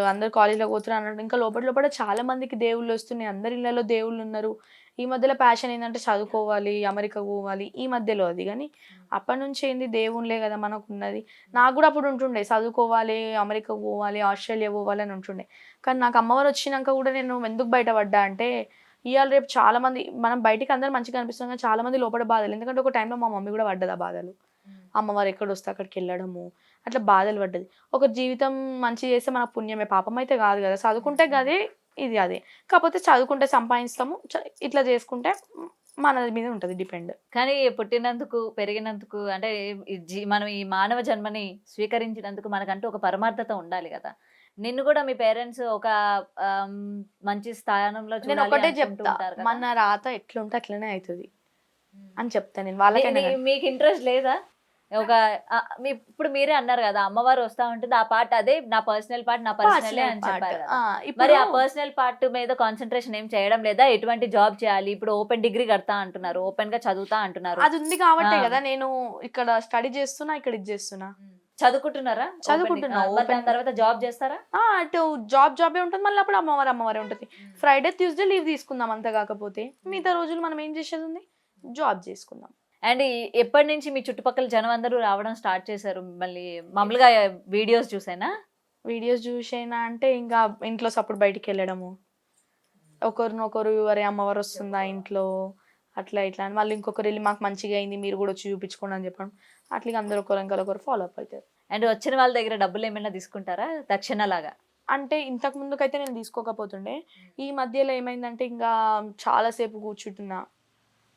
అందరు కాలేజీలో పోతున్నారు అన్నట్టు ఇంకా లోపల లోపల చాలా మందికి దేవుళ్ళు వస్తున్నాయి. అందరి ఇళ్లలో దేవుళ్ళు ఉన్నారు. ఈ మధ్యలో ప్యాషన్ ఏంటంటే చదువుకోవాలి అమెరికా పోవాలి ఈ మధ్యలో అది. కానీ అప్పటి నుంచి ఏంది దేవుళ్ళే కదా మనకు ఉన్నది. నాకు కూడా అప్పుడు ఉంటుండే చదువుకోవాలి అమెరికా పోవాలి ఆస్ట్రేలియా పోవాలి అని ఉంటుండే. కానీ నాకు అమ్మవారు వచ్చినాక కూడా నేను ఎందుకు బయటపడ్డా అంటే ఇవాళ రేపు చాలా మంది మనం బయటికి అందరూ మంచిగా అనిపిస్తాం కానీ చాలా మంది లోపల బాధలు. ఎందుకంటే ఒక టైంలో మా మమ్మీ కూడా పడ్డది ఆ బాధలు. అమ్మవారు ఎక్కడ వస్తే అక్కడికి వెళ్ళడము అట్లా బాధలు పడ్డది. ఒక జీవితం మంచి చేస్తే మన పుణ్యమే పాపం అయితే కాదు కదా. చదువుకుంటే గదే ఇది అదే. కాకపోతే చదువుకుంటే సంపాదిస్తాము ఇట్లా చేసుకుంటే మన మీద ఉంటుంది డిపెండ్. కానీ పుట్టినందుకు పెరిగినందుకు అంటే మనం ఈ మానవ జన్మని స్వీకరించినందుకు మనకంటూ ఒక పరమార్థత ఉండాలి కదా. నిన్ను కూడా మీ పేరెంట్స్ ఒక మంచి స్థానంలో నేను చూడాలి ఒకటే అనుకుంటూ చెప్తా ఉంటారు కదా. మన రాత ఎట్లుంటే అట్లనే అవుతుంది అని చెప్తా నేను వాళ్ళకైనా కానీ. మీకు ఇంట్రెస్ట్ లేదా? ఒక ఇప్పుడు మీరే అన్నారు కదా అమ్మవారు వస్తా ఉంటుంది ఆ పార్ట్ అదే నా పర్సనల్ పార్ట్ నా పర్సనల్ అని చెప్పారు కదా. మరి ఆ పర్సనల్ పార్ట్ మీద కాన్సన్ట్రేషన్ ఏం చేయడం లేదా? ఎటువంటి జాబ్ చేయాలి? ఇప్పుడు ఓపెన్ డిగ్రీ కడతా అంటున్నారు, ఓపెన్ గా చదువుతా అంటున్నారు. అది ఉంది కాబట్టే కదా నేను ఇక్కడ స్టడీ చేస్తున్నా ఇక్కడ ఇది చేస్తున్నా. చదువుకుంటున్నారా? చదువుకుంటున్నా. దాని తర్వాత జాబ్ చేస్తారా? అటు జాబే ఉంటుంది మళ్ళీ అప్పుడు అమ్మవారే ఉంటుంది. ఫ్రైడే ట్యూస్డే లీవ్ తీసుకుందాం అంత కాకపోతే మిగతా రోజులు మనం ఏం చేసేది ఉంది జాబ్ చేసుకుందాం. అండ్ ఎప్పటి నుంచి మీ చుట్టుపక్కల జనం అందరూ రావడం స్టార్ట్ చేశారు మిమ్మల్ని? మామూలుగా వీడియోస్ చూసేనా? వీడియోస్ చూసేనా అంటే ఇంకా ఇంట్లో సపోర్ట్ బయటికి వెళ్ళడము ఒకరినొకరు అరే అమ్మవారు వస్తుందా ఇంట్లో అట్లా ఇట్లా అని మళ్ళీ ఇంకొకరు వెళ్ళి మాకు మంచిగా అయింది మీరు కూడా వచ్చి చూపించుకోండి అని చెప్పడం. అట్లా అందరూ ఒకరు ఫాలో అప్ అవుతారు. అండ్ వచ్చిన వాళ్ళ దగ్గర డబ్బులు ఏమైనా తీసుకుంటారా దక్షిణ లాగా? అంటే ఇంతకు ముందుకైతే నేను తీసుకోకపోతుండే. ఈ మధ్యలో ఏమైందంటే ఇంకా చాలాసేపు కూర్చుంటున్నా.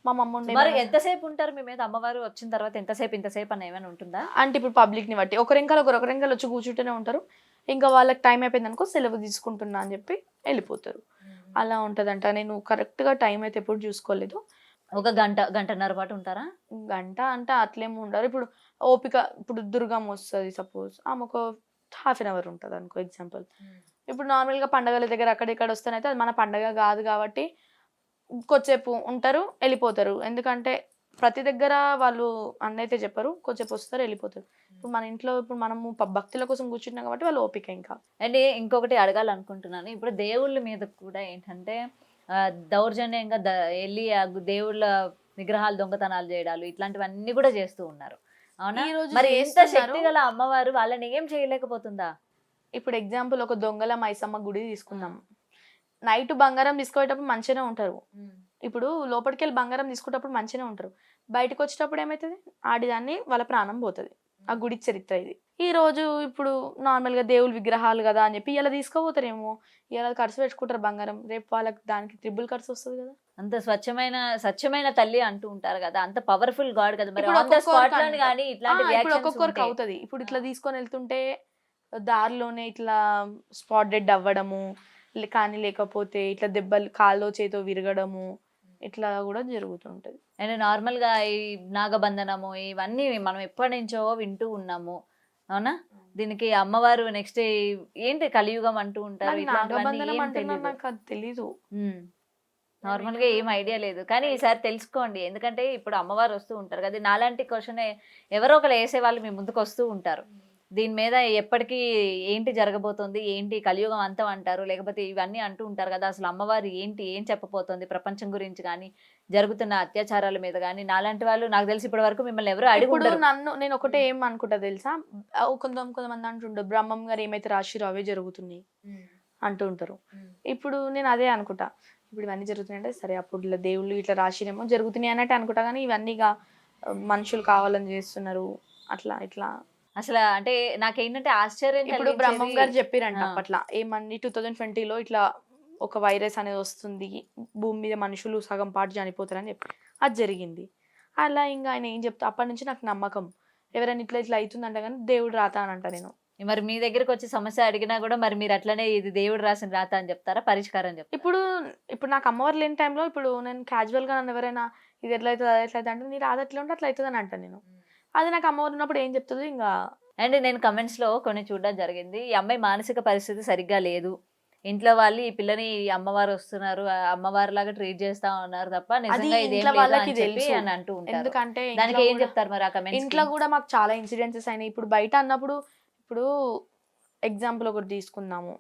మా మమ్మ ఉండే మరి ఎంతసేపు ఉంటారు మీ మీద అమ్మవారు వచ్చిన తర్వాత? ఇంతసేపు అని ఏమైనా ఉంటుందా? అంటే ఇప్పుడు పబ్లిక్ ని బట్టి ఒకరింకాలు వచ్చి కూర్చుంటూనే ఉంటారు. ఇంకా వాళ్ళకి టైం అయిపోయింది అనుకో సెలవు తీసుకుంటున్నా అని చెప్పి వెళ్ళిపోతారు. అలా ఉంటదంట. నేను కరెక్ట్ గా టైం అయితే ఎప్పుడు చూసుకోలేదు. ఒక గంటన్నర పాటు ఉంటారా? గంట అంటే అట్లేమో ఉండరు. ఇప్పుడు ఓపిక ఇప్పుడు దుర్గమ్మ వస్తుంది సపోజ్ ఆమె ఒక ½ an hour ఉంటుంది అనుకో ఎగ్జాంపుల్. ఇప్పుడు నార్మల్గా పండగల దగ్గర అక్కడిక్కడ వస్తానైతే అది మన పండగ కాదు కాబట్టి కొద్దిసేపు ఉంటారు వెళ్ళిపోతారు. ఎందుకంటే ప్రతి దగ్గర వాళ్ళు అన్నైతే చెప్పరు, కొద్దిసేపు వస్తారు వెళ్ళిపోతారు. ఇప్పుడు మన ఇంట్లో ఇప్పుడు మనము భక్తుల కోసం కూర్చుంటాం కాబట్టి వాళ్ళు ఓపిక. ఇంకా అండ్ ఇంకొకటి అడగాలనుకుంటున్నాను. ఇప్పుడు దేవుళ్ళ మీద కూడా ఏంటంటే దౌర్జన్యంగా వెళ్ళి దేవుళ్ళ విగ్రహాలు దొంగతనాలు చేయడాలు ఇట్లాంటివన్నీ కూడా చేస్తూ ఉన్నారు. అవునా? మరి ఎంత శక్తి గల అమ్మవారు వాళ్ళని ఏం చేయలేకపోతుందా? ఇప్పుడు ఎగ్జాంపుల్ ఒక దొంగల మైసమ్మ గుడి తీసుకుందాం. నైట్ బంగారం తీసుకునేటప్పుడు మంచిగానే ఉంటారు. ఇప్పుడు లోపలికి వెళ్ళి బంగారం తీసుకునేటప్పుడు మంచిగానే ఉంటారు. బయటకు వచ్చేటప్పుడు ఏమవుతుంది ఆడిదాన్ని వాళ్ళ ప్రాణం పోతుంది. ఆ గుడి చరిత్ర ఇది. ఈ రోజు ఇప్పుడు నార్మల్ గా దేవుళ్ళ విగ్రహాలు కదా అని చెప్పి ఇలా తీసుకోపోతారేమో, ఇలా ఖర్చు పెట్టుకుంటారు బంగారం. రేపు వాళ్ళకి దానికి ట్రిపుల్ ఖర్చు వస్తుంది కదా. అంత సత్యమైన తల్లి అంటూ ఉంటారు కదా, అంత పవర్ఫుల్ గాడ్ కదా. మరి ఒక్కొక్కరికి అవుతుంది. ఇప్పుడు ఇట్లా తీసుకొని వెళ్తుంటే దారిలోనే ఇట్లా స్పాట్ డెడ్ అవ్వడము కానీ లేకపోతే ఇట్లా దెబ్బలు కాల్లో చేతో విరగడము ఇట్లా కూడా జరుగుతుంటది. అండ్ నార్మల్ గా ఈ నాగబంధనము ఇవన్నీ మనం ఎప్పటి నుంచో వింటూ ఉన్నాము. అవునా? దీనికి అమ్మవారు నెక్స్ట్ ఏంటి కలియుగం అంటూ ఉంటారు. నాకు తెలీదు. నార్మల్ గా ఏం ఐడియా లేదు. కానీ ఈసారి తెలుసుకోండి. ఎందుకంటే ఇప్పుడు అమ్మవారు వస్తూ ఉంటారు కదా, నాలాంటి క్వశ్చన్ ఎవరో ఒకరు వేసే వాళ్ళు మీ ముందుకు వస్తూ ఉంటారు. దీని మీద ఎప్పటికీ ఏంటి జరగబోతుంది, ఏంటి కలియుగం అంతం అంటారు, లేకపోతే ఇవన్నీ అంటూ ఉంటారు కదా. అసలు అమ్మవారు ఏం చెప్పబోతోంది ప్రపంచం గురించి కానీ జరుగుతున్న అత్యాచారాల మీద కానీ. నాలాంటి వాళ్ళు నాకు తెలిసి ఇప్పటి వరకు మిమ్మల్ని ఎవరు అడిగి నేను ఒకటే ఏం అనుకుంటా తెలుసా, కొంతమంది అంటుంటారు బ్రహ్మం గారు ఏమైతే రాశిరో అవే జరుగుతున్నాయి అంటూ ఉంటారు. ఇప్పుడు నేను అదే అనుకుంటా, ఇప్పుడు ఇవన్నీ జరుగుతున్నాయి అంటే సరే అప్పుడు ఇలా దేవుళ్ళు ఇట్లా రాశిరేమో జరుగుతున్నాయి అన్నట్టు అనుకుంటా. కానీ ఇవన్నీగా మనుషులు కావాలని చేస్తున్నారు అట్లా ఇట్లా. అసలు అంటే నాకేంటంటే ఆశ్చర్యం. ఇప్పుడు బ్రహ్మం గారు చెప్పారంట అప్పట్లా ఏమని 2020లో ఇట్లా ఒక వైరస్ అనేది వస్తుంది, భూమి మీద మనుషులు సగం పాటు చనిపోతారని చెప్పి అది జరిగింది. అలా ఇంకా ఆయన ఏం చెప్తా అప్పటి నుంచి నాకు నమ్మకం, ఎవరైనా ఇట్లా ఇట్లా అవుతుందంట కానీ దేవుడు రాత అని అంట నేను. మరి మీ దగ్గరికి వచ్చి సమస్య అడిగినా కూడా మరి మీరు అట్లనే ఇది దేవుడు రాసిన రాత అని చెప్తారా, పరిష్కారం చెప్తారా? ఇప్పుడు ఇప్పుడు నాకు అమ్మవారు లేని టైంలో ఇప్పుడు నేను క్యాజువల్గా నన్ను ఎవరైనా ఇది ఎట్లా అవుతుంది అది ఎట్లా అవుతుంది అంటే నీ రాత ఎట్లా ఉంటే అట్లా అవుతుంది అని అంటాను నేను. అది నాకు అమ్మవారు ఉన్నప్పుడు ఏం చెప్తుంది ఇంకా. అండ్ నేను కమెంట్స్ లో కొన్ని చూడడం జరిగింది, ఈ అమ్మాయి మానసిక పరిస్థితి సరిగ్గా లేదు, ఇంట్లో వాళ్ళు ఈ పిల్లని ఈ అమ్మవారు వస్తున్నారు అమ్మవారు లాగా ట్రీట్ చేస్తా ఉన్నారు తప్ప అది నిజంగా ఇదేం ఇంట్లో లేదు వాళ్ళకి అని చెప్పి తెలుసు. అని అంటూ ఉంటారు. ఎందుకంటే దానికి ఇంట్లో ఏం కూడా చెప్తారు మరి ఆ కమెంట్స్? ఇంట్లో కూడా మాకు చాలా ఇన్సిడెన్సెస్ అయినాయి. ఇప్పుడు బయట అన్నప్పుడు ఇప్పుడు ఎగ్జాంపుల్ ఒకటి తీసుకుందాము,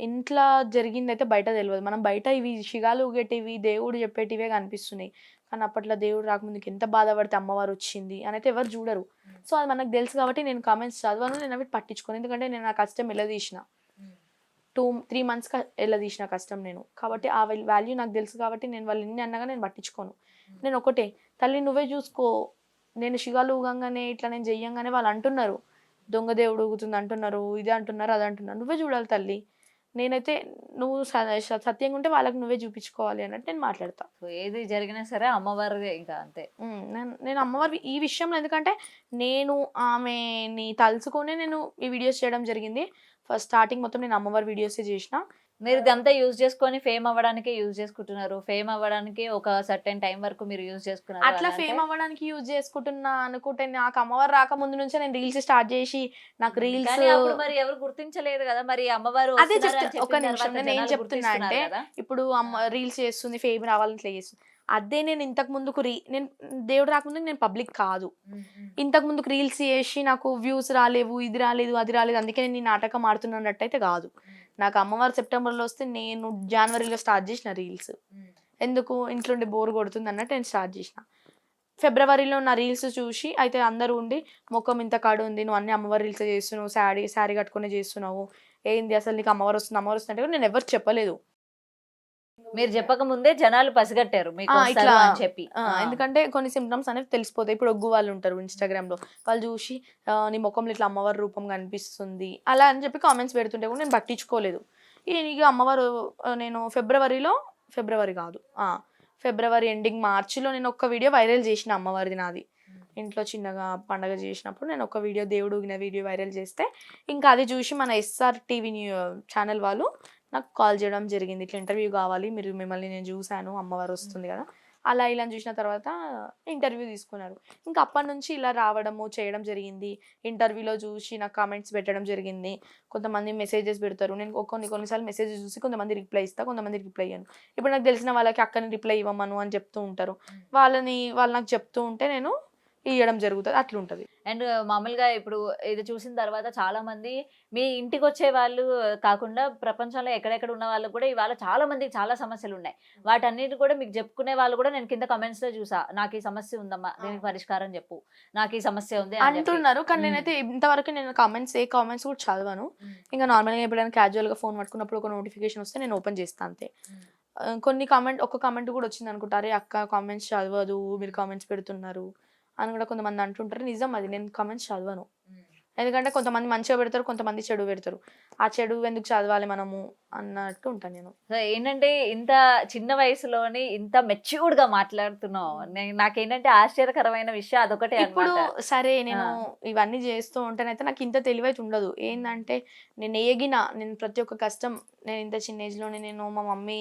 ఇంట్లో జరిగింది అయితే బయట తెలియదు. మనం బయట ఇవి షిగాలు ఊగేటివి దేవుడు చెప్పేటివే కనిపిస్తున్నాయి, కానీ అప్పట్లో దేవుడు రాకముందుకు ఎంత బాధపడితే అమ్మవారు వచ్చింది అని అయితే ఎవరు చూడరు. సో అది మనకు తెలుసు కాబట్టి నేను కామెంట్స్ చదవను, నేను అవి పట్టించుకోను. ఎందుకంటే నేను నా కష్టం ఎలా తీసిన 2-3 months ఎలా తీసిన కష్టం నేను, కాబట్టి ఆ వాల్యూ నాకు తెలుసు కాబట్టి నేను వాళ్ళు ఎన్ని అన్నగా నేను పట్టించుకోను. నేను ఒకటే, తల్లి నువ్వే చూసుకో, నేను షిగాలు ఊగంగానే ఇట్లా నేను చెయ్యంగానే వాళ్ళు అంటున్నారు దొంగ దేవుడు ఊగుతుంది అంటున్నారు, ఇది అంటున్నారు అది అంటున్నారు, నువ్వే చూడాలి తల్లి, నేనైతే నువ్వు సత్యంగా ఉంటే వాళ్ళకి నువ్వే చూపించుకోవాలి అన్నట్టు నేను మాట్లాడతా. సో ఏది జరిగినా సరే అమ్మవారు ఇంకా అంతే. నేను అమ్మవారి ఈ విషయంలో, ఎందుకంటే నేను ఆమెని తలుచుకొని నేను ఈ వీడియోస్ చేయడం జరిగింది. ఫస్ట్ స్టార్టింగ్ మొత్తం నేను అమ్మవారి వీడియోసే చేసిన. మీరు ఇదంతా యూజ్ చేసుకొని ఫేమ్ అవ్వడానికి యూజ్ చేసుకుంటున్నారు, ఫేమ్ అవ్వడానికి ఒక సర్టెన్ టైం వరకు మీరు యూజ్ చేసుకున్నారు. అట్లా ఫేమ్ అవ్వడానికి యూజ్ చేసుకుంటున్నా అనుకుంటే, నాకు అమ్మవారు రాకముందు నుంచే నేను రీల్స్ స్టార్ట్ చేసి నాకు రీల్స్ కానీ అప్పుడు మరి ఎవరు గుర్తించలేదు కదా, మరి అమ్మవారు అదే వస్తున్నారు చెప్తా. అని ఒక చెప్పిన నిమిషం, తర్వాత నేను ఏం జనాలు చెప్తున్నా గుర్తిస్తున్నారు అంటే కదా. ఇప్పుడు అమ్మ రీల్స్ చేస్తుంది ఫేమ్ రావాలని ఇట్లా చేస్తుంది. అదే నేను ఇంతకు ముందుకు నేను దేవుడు రాకముందుకు నేను పబ్లిక్ కాదు. ఇంతకు ముందుకు రీల్స్ చేసి నాకు వ్యూస్ రాలేవు, ఇది రాలేదు అది రాలేదు అందుకే నేను ఈ నాటకం ఆడుతున్నట్టయితే కాదు. నాకు అమ్మవారు సెప్టెంబర్లో వస్తే నేను జనవరిలో స్టార్ట్ చేసిన రీల్స్. ఎందుకు ఇంట్లో ఉండి బోర్ కొడుతుంది అన్నట్టు నేను స్టార్ట్ చేసిన. ఫిబ్రవరిలో నా రీల్స్ చూసి అయితే అందరూ ఉండి ముఖం ఇంత కాడు ఉంది, నువ్వు అన్ని అమ్మవారి రీల్స్ చేస్తున్నావు, శారీ కట్టుకునే చేస్తున్నావు, ఏంది అసలు నీకు అమ్మవారు వస్తుంది అంటే నేను ఎవరికి చెప్పలేదు. మీరు చెప్పక ముందే జనాలు పసిగట్టారు మీకు వస్తారు ఇట్లా అని చెప్పి. ఎందుకంటే కొన్ని సిమ్టమ్స్ అనేవి తెలిసిపోతాయి. ఇప్పుడు ఒగ్గు వాళ్ళు ఉంటారు ఇన్స్టాగ్రామ్ లో, వాళ్ళు చూసి నీ ముఖంలో ఇట్లా అమ్మవారి రూపం కనిపిస్తుంది అలా అని చెప్పి కామెంట్స్ పెడుతుంటే కూడా నేను పట్టించుకోలేదు. ఇక అమ్మవారు నేను ఫిబ్రవరి ఎండింగ్ మార్చిలో నేను ఒక్క వీడియో వైరల్ చేసిన అమ్మవారిది నాది. ఇంట్లో చిన్నగా పండగ చేసినప్పుడు నేను ఒక వీడియో దేవుడు ఊగిన వీడియో వైరల్ చేస్తే ఇంకా అది చూసి మన SR టీవీ ఛానల్ వాళ్ళు నాకు కాల్ చేయడం జరిగింది, ఇట్లా ఇంటర్వ్యూ కావాలి, మిమ్మల్ని నేను చూశాను అమ్మవారు వస్తుంది కదా అలా ఇలా చూసిన తర్వాత ఇంటర్వ్యూ తీసుకున్నారు. ఇంకా అప్పటి నుంచి ఇలా రావడము చేయడం జరిగింది. ఇంటర్వ్యూలో చూసి నాకు కామెంట్స్ పెట్టడం జరిగింది. కొంతమంది మెసేజెస్ పెడతారు, నేను కొన్నిసార్లు మెసేజెస్ చూసి కొంతమంది రిప్లై ఇస్తా, కొంతమంది రిప్లై ఇయ్యను. ఇప్పుడు నాకు తెలిసిన వాళ్ళకి అక్కని రిప్లై ఇవ్వమను అని చెప్తూ ఉంటారు, వాళ్ళు నాకు చెప్తూ ఉంటే నేను ఇవ్వడం జరుగుతుంది, అట్లుంటది. అండ్ మామూలుగా ఇప్పుడు ఇది చూసిన తర్వాత చాలా మంది మీ ఇంటికి వచ్చే వాళ్ళు కాకుండా ప్రపంచంలో ఎక్కడెక్కడ ఉన్న వాళ్ళు కూడా ఇవాళ చాలా మందికి చాలా సమస్యలు ఉన్నాయి, వాటన్నిటి కూడా మీకు చెప్పుకునే వాళ్ళు కూడా నేను కింద కమెంట్స్ లో చూసా, నాకు ఈ సమస్య ఉందమ్మా దీనికి పరిష్కారం చెప్పు, నాకు ఈ సమస్య ఉంది అంటున్నారు. కానీ నేనైతే ఇంతవరకు నేను ఏ కామెంట్స్ కూడా చదవను. ఇంకా నార్మల్గా ఎప్పుడైనా క్యాజువల్ గా ఫోన్ పట్టుకున్నప్పుడు ఒక నోటిఫికేషన్ వస్తే నేను ఓపెన్ చేస్తాను అంతే. ఒక కామెంట్ కూడా వచ్చింది అనుకుంటారే అక్క కామెంట్స్ చదవదు మీరు కామెంట్స్ పెడుతున్నారు అని కూడా కొంతమంది అంటుంటారు. నిజం అది, నేను కామెంట్స్ చదవను. ఎందుకంటే కొంతమంది మంచిగా పెడతారు, కొంతమంది చెడు పెడతారు. ఆ చెడు ఎందుకు చదవాలి మనము అన్నట్టు ఉంటాను నేను. ఏంటంటే ఇంత చిన్న వయసులోని ఇంత మెచ్యూర్డ్ గా మాట్లాడుతున్నావు, నాకేంటంటే ఆశ్చర్యకరమైన విషయం అదొకటే. ఇప్పుడు సరే నేను ఇవన్నీ చేస్తూ ఉంటేనైతే నాకు ఇంత తెలివైతే ఉండదు. ఏంటంటే నేను ప్రతి ఒక్క కష్టం, నేను ఇంత చిన్న ఏజ్ లోనే నేను మా మమ్మీ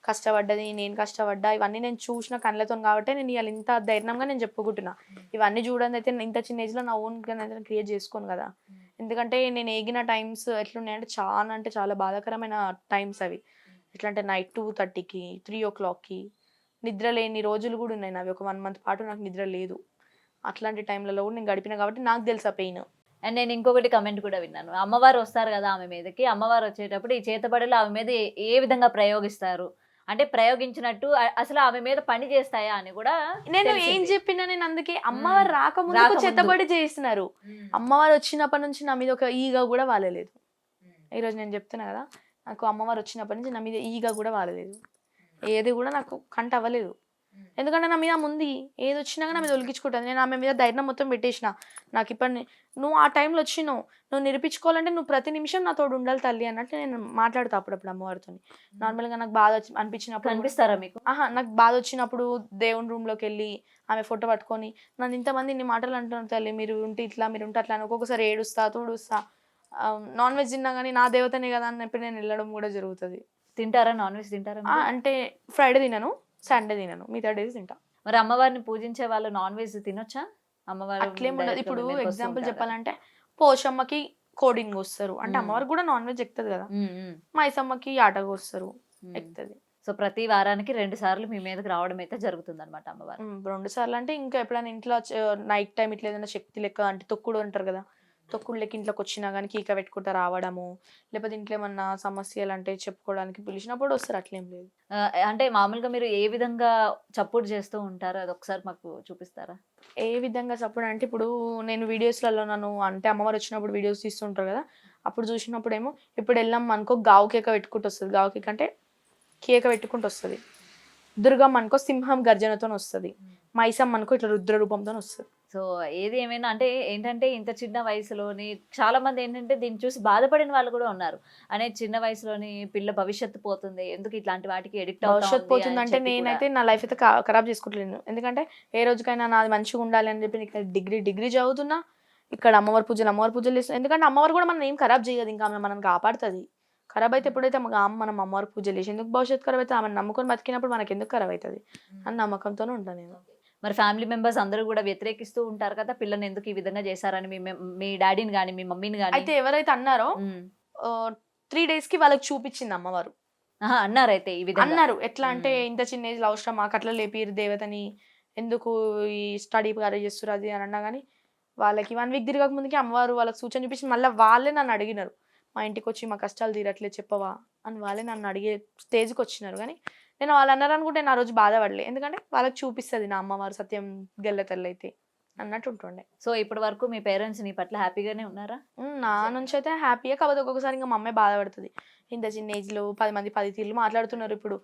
కష్టపడ్డది, నేను కష్టపడ్డా, ఇవన్నీ నేను చూసిన కళ్ళతో కాబట్టి నేను ఇవాళ ఇంత ధైర్యంగా నేను చెప్పుకుంటున్నా. ఇవన్నీ చూడండి అయితే ఇంత చిన్న ఏజ్లో నా ఓన్గా అయితే క్రియేట్ చేసుకోను కదా. ఎందుకంటే నేను ఏగిన టైమ్స్ ఎట్లున్నాయంటే చాలా బాధాకరమైన టైమ్స్ అవి. ఎట్లా అంటే నైట్ 2:30కి 3 o'clockకి నిద్ర లేని రోజులు కూడా ఉన్నాయి నావి. ఒక 1 month పాటు నాకు నిద్ర లేదు. అట్లాంటి టైంలలో కూడా నేను గడిపిన కాబట్టి నాకు తెలుసు ఆ పెయిన్. అండ్ నేను ఇంకొకటి కమెంట్ కూడా విన్నాను, అమ్మవారు వస్తారు కదా ఆమె మీదకి, అమ్మవారు వచ్చేటప్పుడు ఈ చేతబడులు ఆమె మీద ఏ విధంగా ప్రయోగిస్తారు అంటే ప్రయోగించినట్టు అసలు ఆమె మీద పని చేస్తాయా అని కూడా నేను ఏం చెప్పినా, నేను అందుకే అమ్మవారు రాకముందు చేతబడి చేస్తున్నారు, అమ్మవారు వచ్చినప్పటి నుంచి నా మీద ఒక ఈగ కూడా వాలలేదు. ఈరోజు నేను చెప్తున్నా కదా, నాకు అమ్మవారు వచ్చినప్పటి నుంచి నా మీద ఈగ కూడా వాలలేదు, ఏది కూడా నాకు కంట అవ్వలేదు. ఎందుకంటే నా మీద ముందు ఏది వచ్చినా నా మీద ఒలిగించుకుంటుంది. నేను ఆమె మీద ధైర్యం మొత్తం పెట్టేసిన. నాకు ఇప్పుడు నువ్వు ఆ టైంలో వచ్చినావు, నువ్వు నిరూపించుకోవాలంటే నువ్వు ప్రతి నిమిషం నాతో ఉండాలి తల్లి అన్నట్టు నేను మాట్లాడతా అప్పుడప్పుడు అమ్మవారితో. నార్మల్గా నాకు బాధ అనిపించినప్పుడు కనిపిస్తారా మీకు? నాకు బాధ వచ్చినప్పుడు దేవుని రూమ్లోకి వెళ్ళి ఆమె ఫోటో పట్టుకొని నన్ను ఇంతమంది ఇన్ని మాటలు అంటున్నారు తల్లి, మీరు ఉంటే ఇట్లా, మీరు ఉంటే అట్లా అని ఒక్కొక్కసారి ఏడుస్తా తూడుస్తా. నాన్ వెజ్ తిన్నా కానీ నా దేవతనే కదా అని చెప్పి నేను వెళ్ళడం కూడా జరుగుతుంది. తింటారా? నాన్ వెజ్ తింటారా మీరు? అంటే ఫ్రైడే తినను, సండే తినను, మిగతా డేస్ తింటా. మరి అమ్మవారిని పూజించే వాళ్ళు నాన్ వెజ్ తినొచ్చా? అమ్మవారు అట్లేం ఉండదు. direct గా ఇప్పుడు మీ మీదకి వస్తూ ఎగ్జాంపుల్ ఉంటారా? చెప్పాలంటే పోషమ్మకి కోడింగ్ వస్తారు అంటే మ్మ్. అమ్మవారికి కూడా నాన్ వెజ్ ఎక్కుతుంది కదా. ఉమ్, ఉమ్, మైసమ్మకి ఆటకు వస్తారు, ఉమ్. ఎక్కుతుంది. సో ప్రతి వారానికి 2 సార్లు మీ మీదకి రావడం అయితే జరుగుతుంది అనమాట అమ్మవారు. 2 సార్లు అంటే ఇంకా ఎప్పుడైనా ఇంట్లో నైట్ టైం ఇట్లా ఏదైనా శక్తి లెక్క అంటే తొక్కుడు అంటారు కదా, తొక్కుడు లెక్క ఇంట్లోకి వచ్చినా కానీ కీక పెట్టుకుంటా రావడము, లేకపోతే ఇంట్లో ఏమన్నా సమస్యలు అంటే చెప్పుకోవడానికి పిలిచినప్పుడు వస్తారు. అట్లేం లేదు. ఆ, అంటే మామూలుగా మీరు ఏ విధంగా సపోర్ట్ చేస్తూ ఉంటారు? అది ఒకసారి మాకు చూపిస్తారా? ఏ విధంగా సపోర్ట్ అంటే ఇప్పుడు నేను వీడియోస్లలో నన్ను అంటే అమ్మవారు వచ్చినప్పుడు వీడియోస్ తీస్తుంటారు కదా, అప్పుడు చూసినప్పుడు ఏమో ఇప్పుడు వెళ్ళాం అనుకో గావు కేక పెట్టుకుంటూ వస్తుంది. గావు కేక అంటే కేక పెట్టుకుంటూ వస్తుంది. దుర్గమ్మ అనుకో సింహం గర్జనతో వస్తుంది. మైసమ్మ అనుకో ఇట్లా రుద్ర రూపంతో వస్తుంది. సో ఏది ఏమైనా అంటే ఏంటంటే ఇంత చిన్న వయసులోని చాలా మంది ఏంటంటే దీన్ని చూసి బాధపడిన వాళ్ళు కూడా ఉన్నారు. అనే చిన్న వయసులోని పిల్ల భవిష్యత్తు పోతుంది, ఎందుకు ఇట్లాంటి వాటికి ఎడిక్ట్ భవిష్యత్తు పోతుందంటే నేనైతే నా లైఫ్ అయితే ఖరాబ్ చేసుకుంటలేను. ఎందుకంటే ఏ రోజుకైనా నాది మంచిగా ఉండాలి అని చెప్పి ఇక్కడ డిగ్రీ చదువుతున్నా, ఇక్కడ అమ్మవారి పూజలు చేస్తున్నా. ఎందుకంటే అమ్మవారు కూడా మనం ఏం ఖరాబ్ చేయదు, ఇంకా ఆమె మనం కాపాడుతుంది. ఖరాబ్ అయితే ఎప్పుడైతే మనం అమ్మవారి పూజలు చేసి ఎందుకు భవిష్యత్తు ఖరాబ్ అయితే ఆమెను నమ్ముకొని బతికినప్పుడు మనకి ఎందుకు ఖరాబ్ అవుతుంది అని నమ్మకంతోనే ఉంటాను నేను. మరి ఫ్యామిలీ మెంబర్స్ అందరూ కూడా వ్యతిరేకిస్తూ ఉంటారు కదా, పిల్లని ఎందుకు ఈ విధంగా చేశారని మీ డాడీని కానీ మీ మమ్మీని కానీ? అయితే ఎవరైతే అన్నారో 3 days కి వాళ్ళకి చూపించింది అమ్మవారు. అన్నారైతే ఈ విధంగా అన్నారు ఎట్లా అంటే మ్మ్. ఇంత చిన్న ఏజ్ లో అవసరం మాకు అట్లా లేపిరు దేవతని, ఎందుకు ఈ స్టడీ గారే చేస్తారు అది అని అన్నా కానీ వాళ్ళకి 1 week తిరగక ముందుకి అమ్మవారు వాళ్ళకి సూచన చూపించి మళ్ళీ వాళ్ళే నన్ను అడిగినారు, మా ఇంటికి వచ్చి మా కష్టాలు తీరట్లేదు చెప్పవా అని వాళ్ళే నన్ను అడిగే స్టేజ్కి వచ్చినారు. కానీ నేను వాళ్ళు అన్నారు అనుకుంటే నేను ఆ రోజు బాధపడలే, ఎందుకంటే వాళ్ళకి చూపిస్తుంది నా అమ్మవారు సత్యం గెల్ల తల్లి అయితే అన్నట్టు ఉంటుండే. సో ఇప్పటి వరకు మీ పేరెంట్స్ నీ పట్ల హ్యాపీగానే ఉన్నారా? నా నుంచి అయితే హ్యాపీగా, కాకపోతే ఒక్కొక్కసారి ఇంకా మా అమ్మాయి బాధపడుతుంది. ఇంత చిన్న ఏజ్లో 10 మంది 10 తీర్లు మాట్లాడుతున్నారు. ఇప్పుడు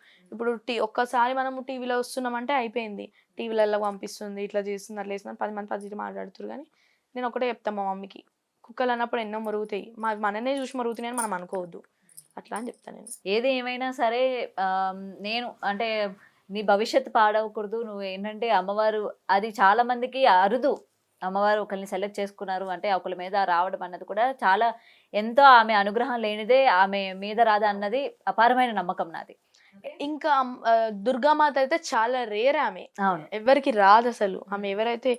ఒక్కసారి మనము టీవీలో వస్తున్నామంటే అయిపోయింది, టీవీలలో పంపిస్తుంది ఇట్లా చేస్తుంది అట్లా చేస్తుంది 10 మంది 10 తీర్లు మాట్లాడుతున్నారు. కానీ నేను ఒకటే చెప్తాను మా మమ్మీకి, కుక్కలు అన్నప్పుడు ఎన్నో మరుగుతాయి, మననే చూసి మరుగుతున్నాయని మనం అనుకోవద్దు అట్లా అని చెప్తాను నేను. ఏది ఏమైనా సరే నేను అంటే నీ భవిష్యత్తు పాడవకూడదు. నువ్వు ఏంటంటే అమ్మవారు అది చాలా మందికి అరుదు, అమ్మవారు ఒకరిని సెలెక్ట్ చేసుకున్నారు అంటే ఒకరి మీద రావడం అన్నది కూడా చాలా ఎంతో ఆమె అనుగ్రహం లేనిదే ఆమె మీద రాదా అన్నది అపారమైన నమ్మకం నాది. ఇంకా దుర్గామాత అయితే చాలా రేర్, ఆమె అవును. ఎవరికి రాదు అసలు. ఆమె ఎవరైతే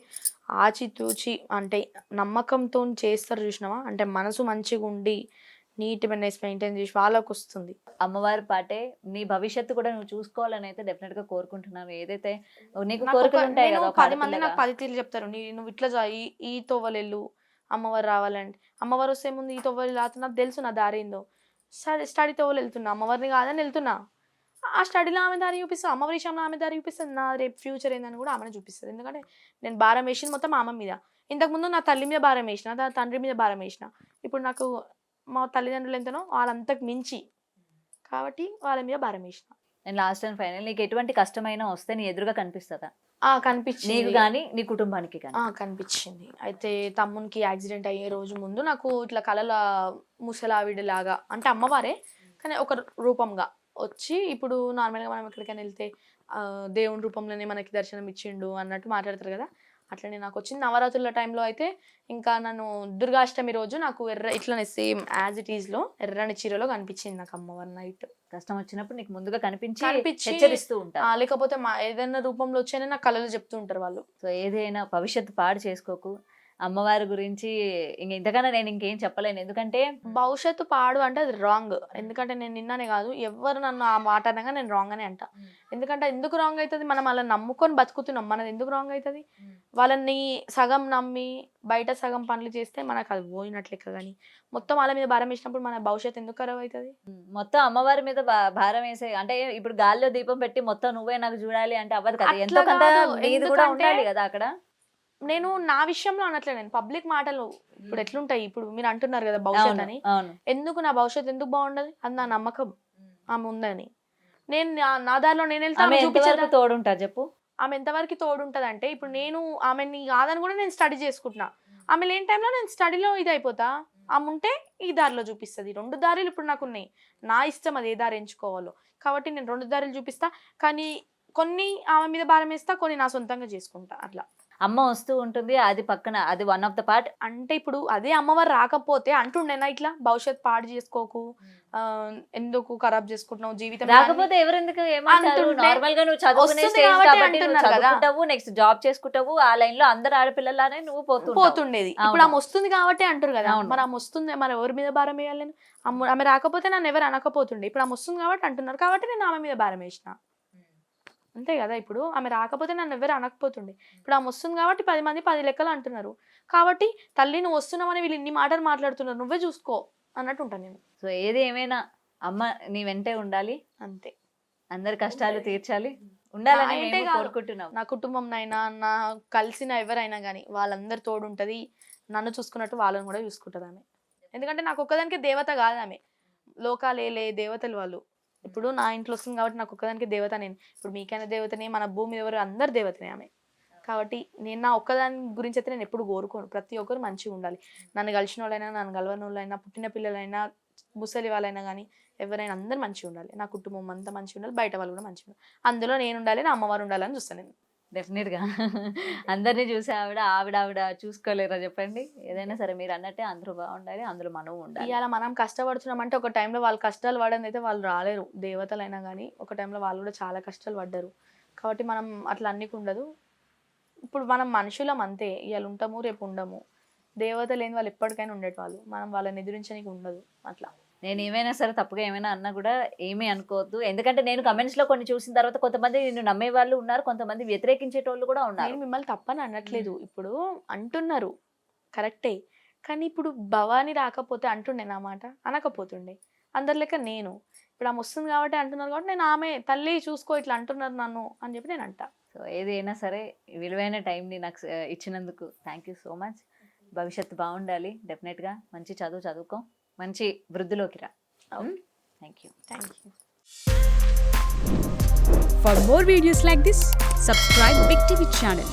ఆచితూచి అంటే నమ్మకంతో చేస్తారు చూసినావా, అంటే మనసు మంచిగా ఉండి నీట్నెస్ మెయింటైన్ చేసి వాళ్ళకి వస్తుంది. అమ్మవారి పాటే నీ భవిష్యత్తు కూడా నువ్వు చూసుకోవాలని అయితే డెఫినెట్ గా కోరుకుంటున్నాను. ఏదైతే నీకు నాకు కోరికలు ఉంటాయి నేను కదా, ఒక 10 మంది నాకు ఆడపిల్లగా. 10 తీర్లు చెప్తారు, నువ్వు ఇట్లా ఈ తోవలెళ్ళు అమ్మవారు రావాలంటే. అమ్మవారు వస్తే ముందు ఈ తోవలు రాత్రి నాకు తెలుసు నా దారి ఏందో. స్టడీ తోవలు వెళ్తున్నా, అమ్మవారిని కాదని వెళ్తున్నా. ఆ స్టడీలో ఆమె దారి చూపిస్తుంది, అమ్మవారి విషయంలో ఆమె దారి చూపిస్తుంది, నా రేపు ఫ్యూచర్ ఏందని కూడా ఆమెను చూపిస్తుంది. ఎందుకంటే నేను భారం వేసింది మొత్తం ఆమె మీద. ఇంతకుముందు నా తల్లి మీద భారం వేసిన, నా తండ్రి మీద భారం వేసిన, ఇప్పుడు నాకు మా తల్లిదండ్రులు ఎంతనో వాళ్ళంతకు మించి కాబట్టి వాళ్ళ మీద భారం వేసిన. నేను లాస్ట్ అండ్ ఫైనల్ నీకు ఎటువంటి కష్టమైనా వస్తే నీ ఎదురుగా కనిపిస్తుందా? కనిపించింది నీకు కానీ నీ కుటుంబానికి కానీ? కనిపించింది. అయితే తమ్మునికి యాక్సిడెంట్ అయ్యే రోజు ముందు నాకు ఇట్లా కలల ముసలావిడిలాగా అంటే అమ్మవారే కానీ ఒక రూపంగా వచ్చి, ఇప్పుడు నార్మల్గా మనం ఎక్కడికైనా వెళ్తే దేవుని రూపంలోనే మనకి దర్శనం ఇచ్చిండు అన్నట్టు మాట్లాడతారు కదా, అట్లనే నాకు వచ్చింది. నవరాత్రుల టైంలో అయితే ఇంకా నన్ను దుర్గాష్టమి రోజు నాకు ఇట్లనే same as it is low ఎర్రని చీరలో కనిపించింది నాకు అమ్మవారి నైట్. కష్టం వచ్చినప్పుడు నీకు ముందుగా కనిపించి కనిపించి హెచ్చరిస్తూ ఉంటారు. లేకపోతే ఏదైనా రూపంలో వచ్చాయని నాకు కళలు చెప్తూ ఉంటారు వాళ్ళు. సో ఏదైనా భవిష్యత్తు పాడు చేసుకోకు. అమ్మవారి గురించి ఇంతకన్నా నేను ఇంకేం చెప్పలేను. ఎందుకంటే భవిష్యత్తు పాడు అంటే అది రాంగ్. ఎందుకంటే నేను నిన్ననే కాదు, ఎవరు నన్ను ఆ మాట అనగా నేను రాంగ్ అనే అంట. ఎందుకంటే ఎందుకు రాంగ్ అవుతుంది, మనం వాళ్ళని నమ్ముకొని బతుకుతున్నాం, మనది ఎందుకు రాంగ్ అవుతుంది? వాళ్ళని సగం నమ్మి బయట సగం పనులు చేస్తే మనకు అది పోయినట్లెక్క. కానీ మొత్తం వాళ్ళ మీద భారం వేసినప్పుడు మన భవిష్యత్తు ఎందుకు ఖరాబ్ అవుతుంది? మొత్తం అమ్మవారి మీద భారం వేసే అంటే ఇప్పుడు గాల్లో దీపం పెట్టి మొత్తం నువ్వే నాకు చూడాలి అంటే అవ్వదు కదా, అట్లా ఎంతో కొంత కాదు. నీది కూడా ఎందుకంటే ఉండాలి కదా అక్కడ. నేను నా విషయంలో అనట్లే, నేను పబ్లిక్ మాటలు ఇప్పుడు ఎట్లుంటాయి, ఇప్పుడు మీరు అంటున్నారు కదా భవిష్యత్ అని, అవును. ఎందుకు నా భవిష్యత్తు ఎందుకు బాగుండదు? అది నా నమ్మకం ఆమె ఉందని. నేను నా దారిలో నేను వెళ్తాను, తోడుంటా చెప్పు. ఆమె ఎంతవరకు తోడుంటదంటే ఇప్పుడు నేను ఆమెని కాదని కూడా నేను స్టడీ చేసుకుంటున్నా, ఆమె లేని టైంలో నేను స్టడీలో ఇది అయిపోతా. ఆమె ఉంటే ఈ దారిలో చూపిస్తుంది. 2 దారులు ఇప్పుడు నాకు ఉన్నాయి, నా ఇష్టం అది ఏ దారి ఎంచుకోవాలో. కాబట్టి నేను 2 దారులు చూపిస్తా, కానీ కొన్ని ఆమె మీద భారం వేస్తా, కొన్ని నా సొంతంగా చేసుకుంటా. అట్లా అమ్మ వస్తూ ఉంటుంది, అది పక్కన, అది వన్ ఆఫ్ ద పార్ట్. అంటే ఇప్పుడు అదే అమ్మవారు రాకపోతే అంటుండేనా ఇట్లా భవిష్యత్ పాడు చేసుకోకు, ఎందుకు ఖరాబ్ చేసుకుంటున్నావు జీవితం రాకపోతే ఎవరెందుకు ఏమంటారు? అంటుంటే నార్మల్ గా నువ్వు చదువుకునే వస్తుంది స్టేజ్ కాబట్టి కాబట్టి నువ్వు అంటున్నారు కదా. చదువుకుంటావు, నెక్స్ట్ జాబ్ చేసుకుంటావు, ఆ లైన్ లో అందరు ఆడపిల్లలానే నువ్వు పోతుండేది. ఇప్పుడు అవును. ఆమె వస్తుంది కాబట్టి అంటారు కదా. అవును. మరి ఆమె వస్తుంది, మరి ఎవరి మీద భారం వేయాలి? ఆమె రాకపోతే నన్ను ఎవరు అనకపోతుండే. ఇప్పుడు ఆమె వస్తుంది కాబట్టి అంటున్నారు, కాబట్టి నేను ఆమె మీద భారం వేసిన. అంతే కదా. ఇప్పుడు ఆమె రాకపోతే నన్ను ఎవరు అనకపోతుండే. ఇప్పుడు ఆమె వస్తుంది కాబట్టి 10 మంది 10 లెక్కలు అంటున్నారు. కాబట్టి తల్లి నువ్వు వస్తున్నావని వీళ్ళు ఇన్ని మాటలు మాట్లాడుతున్నారు, నువ్వే చూసుకో అన్నట్టు ఉంటాను నేను. సో ఏది ఏమైనా అమ్మ నీ వెంటే ఉండాలి, అంతే. అందరి కష్టాలు తీర్చాలి, ఉండాలని నా ఇంటే మేము కాదు, కోరుకుంటున్నాం. నా కుటుంబంనైనా నా కలిసిన ఎవరైనా కానీ వాళ్ళందరు తోడు ఉంటుంది. నన్ను చూసుకున్నట్టు వాళ్ళని కూడా చూసుకుంటుంది ఆమె. ఎందుకంటే నాకు ఒక్కదానికి దేవత కాదు ఆమె, లోకాలేలే దేవతలు వాళ్ళు. ఇప్పుడు నా ఇంట్లో వస్తుంది కాబట్టి నాకు ఒక్కదానికి దేవత నేను. ఇప్పుడు మీకైనా దేవతనే, మన భూమి మీద ఎవరు అందరు దేవతనే ఆమె. కాబట్టి నేను నా ఒక్కదాని గురించి అయితే నేను ఎప్పుడు కోరుకోను. ప్రతి ఒక్కరు మంచిగా ఉండాలి. నన్ను కలిసిన వాళ్ళైనా, నన్ను కలవని వాళ్ళైనా, పుట్టిన పిల్లలైనా, ముసలి వాళ్ళైనా కానీ ఎవరైనా అందరు మంచిగా ఉండాలి. నా కుటుంబం అంతా మంచిగా ఉండాలి, బయట వాళ్ళు కూడా మంచిగా ఉండాలి. అందులో నేను ఉండాలి, నా అమ్మవారు ఉండాలని చూస్తాను నేను. డెఫినెట్ గా అందరినీ చూసి ఆవిడ చూసుకోలేరా చెప్పండి? ఏదైనా సరే మీరు అన్నట్టే అందరూ బాగుండాలి, అందులో మనం ఉండాలి. ఇవాళ మనం కష్టపడుతున్నామంటే ఒక టైంలో వాళ్ళు కష్టాలు పడని అయితే వాళ్ళు రాలేరు. దేవతలైనా కానీ ఒక టైంలో వాళ్ళు కూడా చాలా కష్టాలు పడ్డారు. కాబట్టి మనం అట్లా అన్నికి ఉండదు. ఇప్పుడు మనం మనుషులం అంతే, ఇవాళ ఉంటాము రేపు ఉండము. దేవత లేని వాళ్ళు ఎప్పటికైనా ఉండేవాళ్ళు, మనం వాళ్ళని ఎదిరించడానికి ఉండదు. అట్లా నేను ఏమైనా సరే తప్పుగా ఏమైనా అన్నా కూడా ఏమీ అనుకోవద్దు. ఎందుకంటే నేను కమెంట్స్ లో కొన్ని చూసిన తర్వాత కొంతమంది నిన్ను నమ్మే వాళ్ళు ఉన్నారు, కొంతమంది వ్యతిరేకించేటోళ్ళు కూడా ఉన్నారు. నేను మిమ్మల్ని తప్పని అనట్లేదు. ఇప్పుడు అంటున్నారు కరెక్టే, కానీ ఇప్పుడు భవాని రాకపోతే అంటుండే నా మాట, అనకపోతుండే. అందరి లెక్క నేను ఇప్పుడు ఆమె వస్తుంది కాబట్టి అంటున్నారు, కాబట్టి నేను ఆమె తల్లి చూసుకో ఇట్లా అంటున్నారు నన్ను అని చెప్పి నేను అంటా. సో ఏది అయినా సరే విలువైన టైంని నాకు ఇచ్చినందుకు థ్యాంక్ యూ సో మచ్. భవిష్యత్తు బాగుండాలి, డెఫినెట్గా మంచి చదువుకో, మంచి వృద్ధిలోకి రా. Thank you. For more videos like this, subscribe Big TV channel.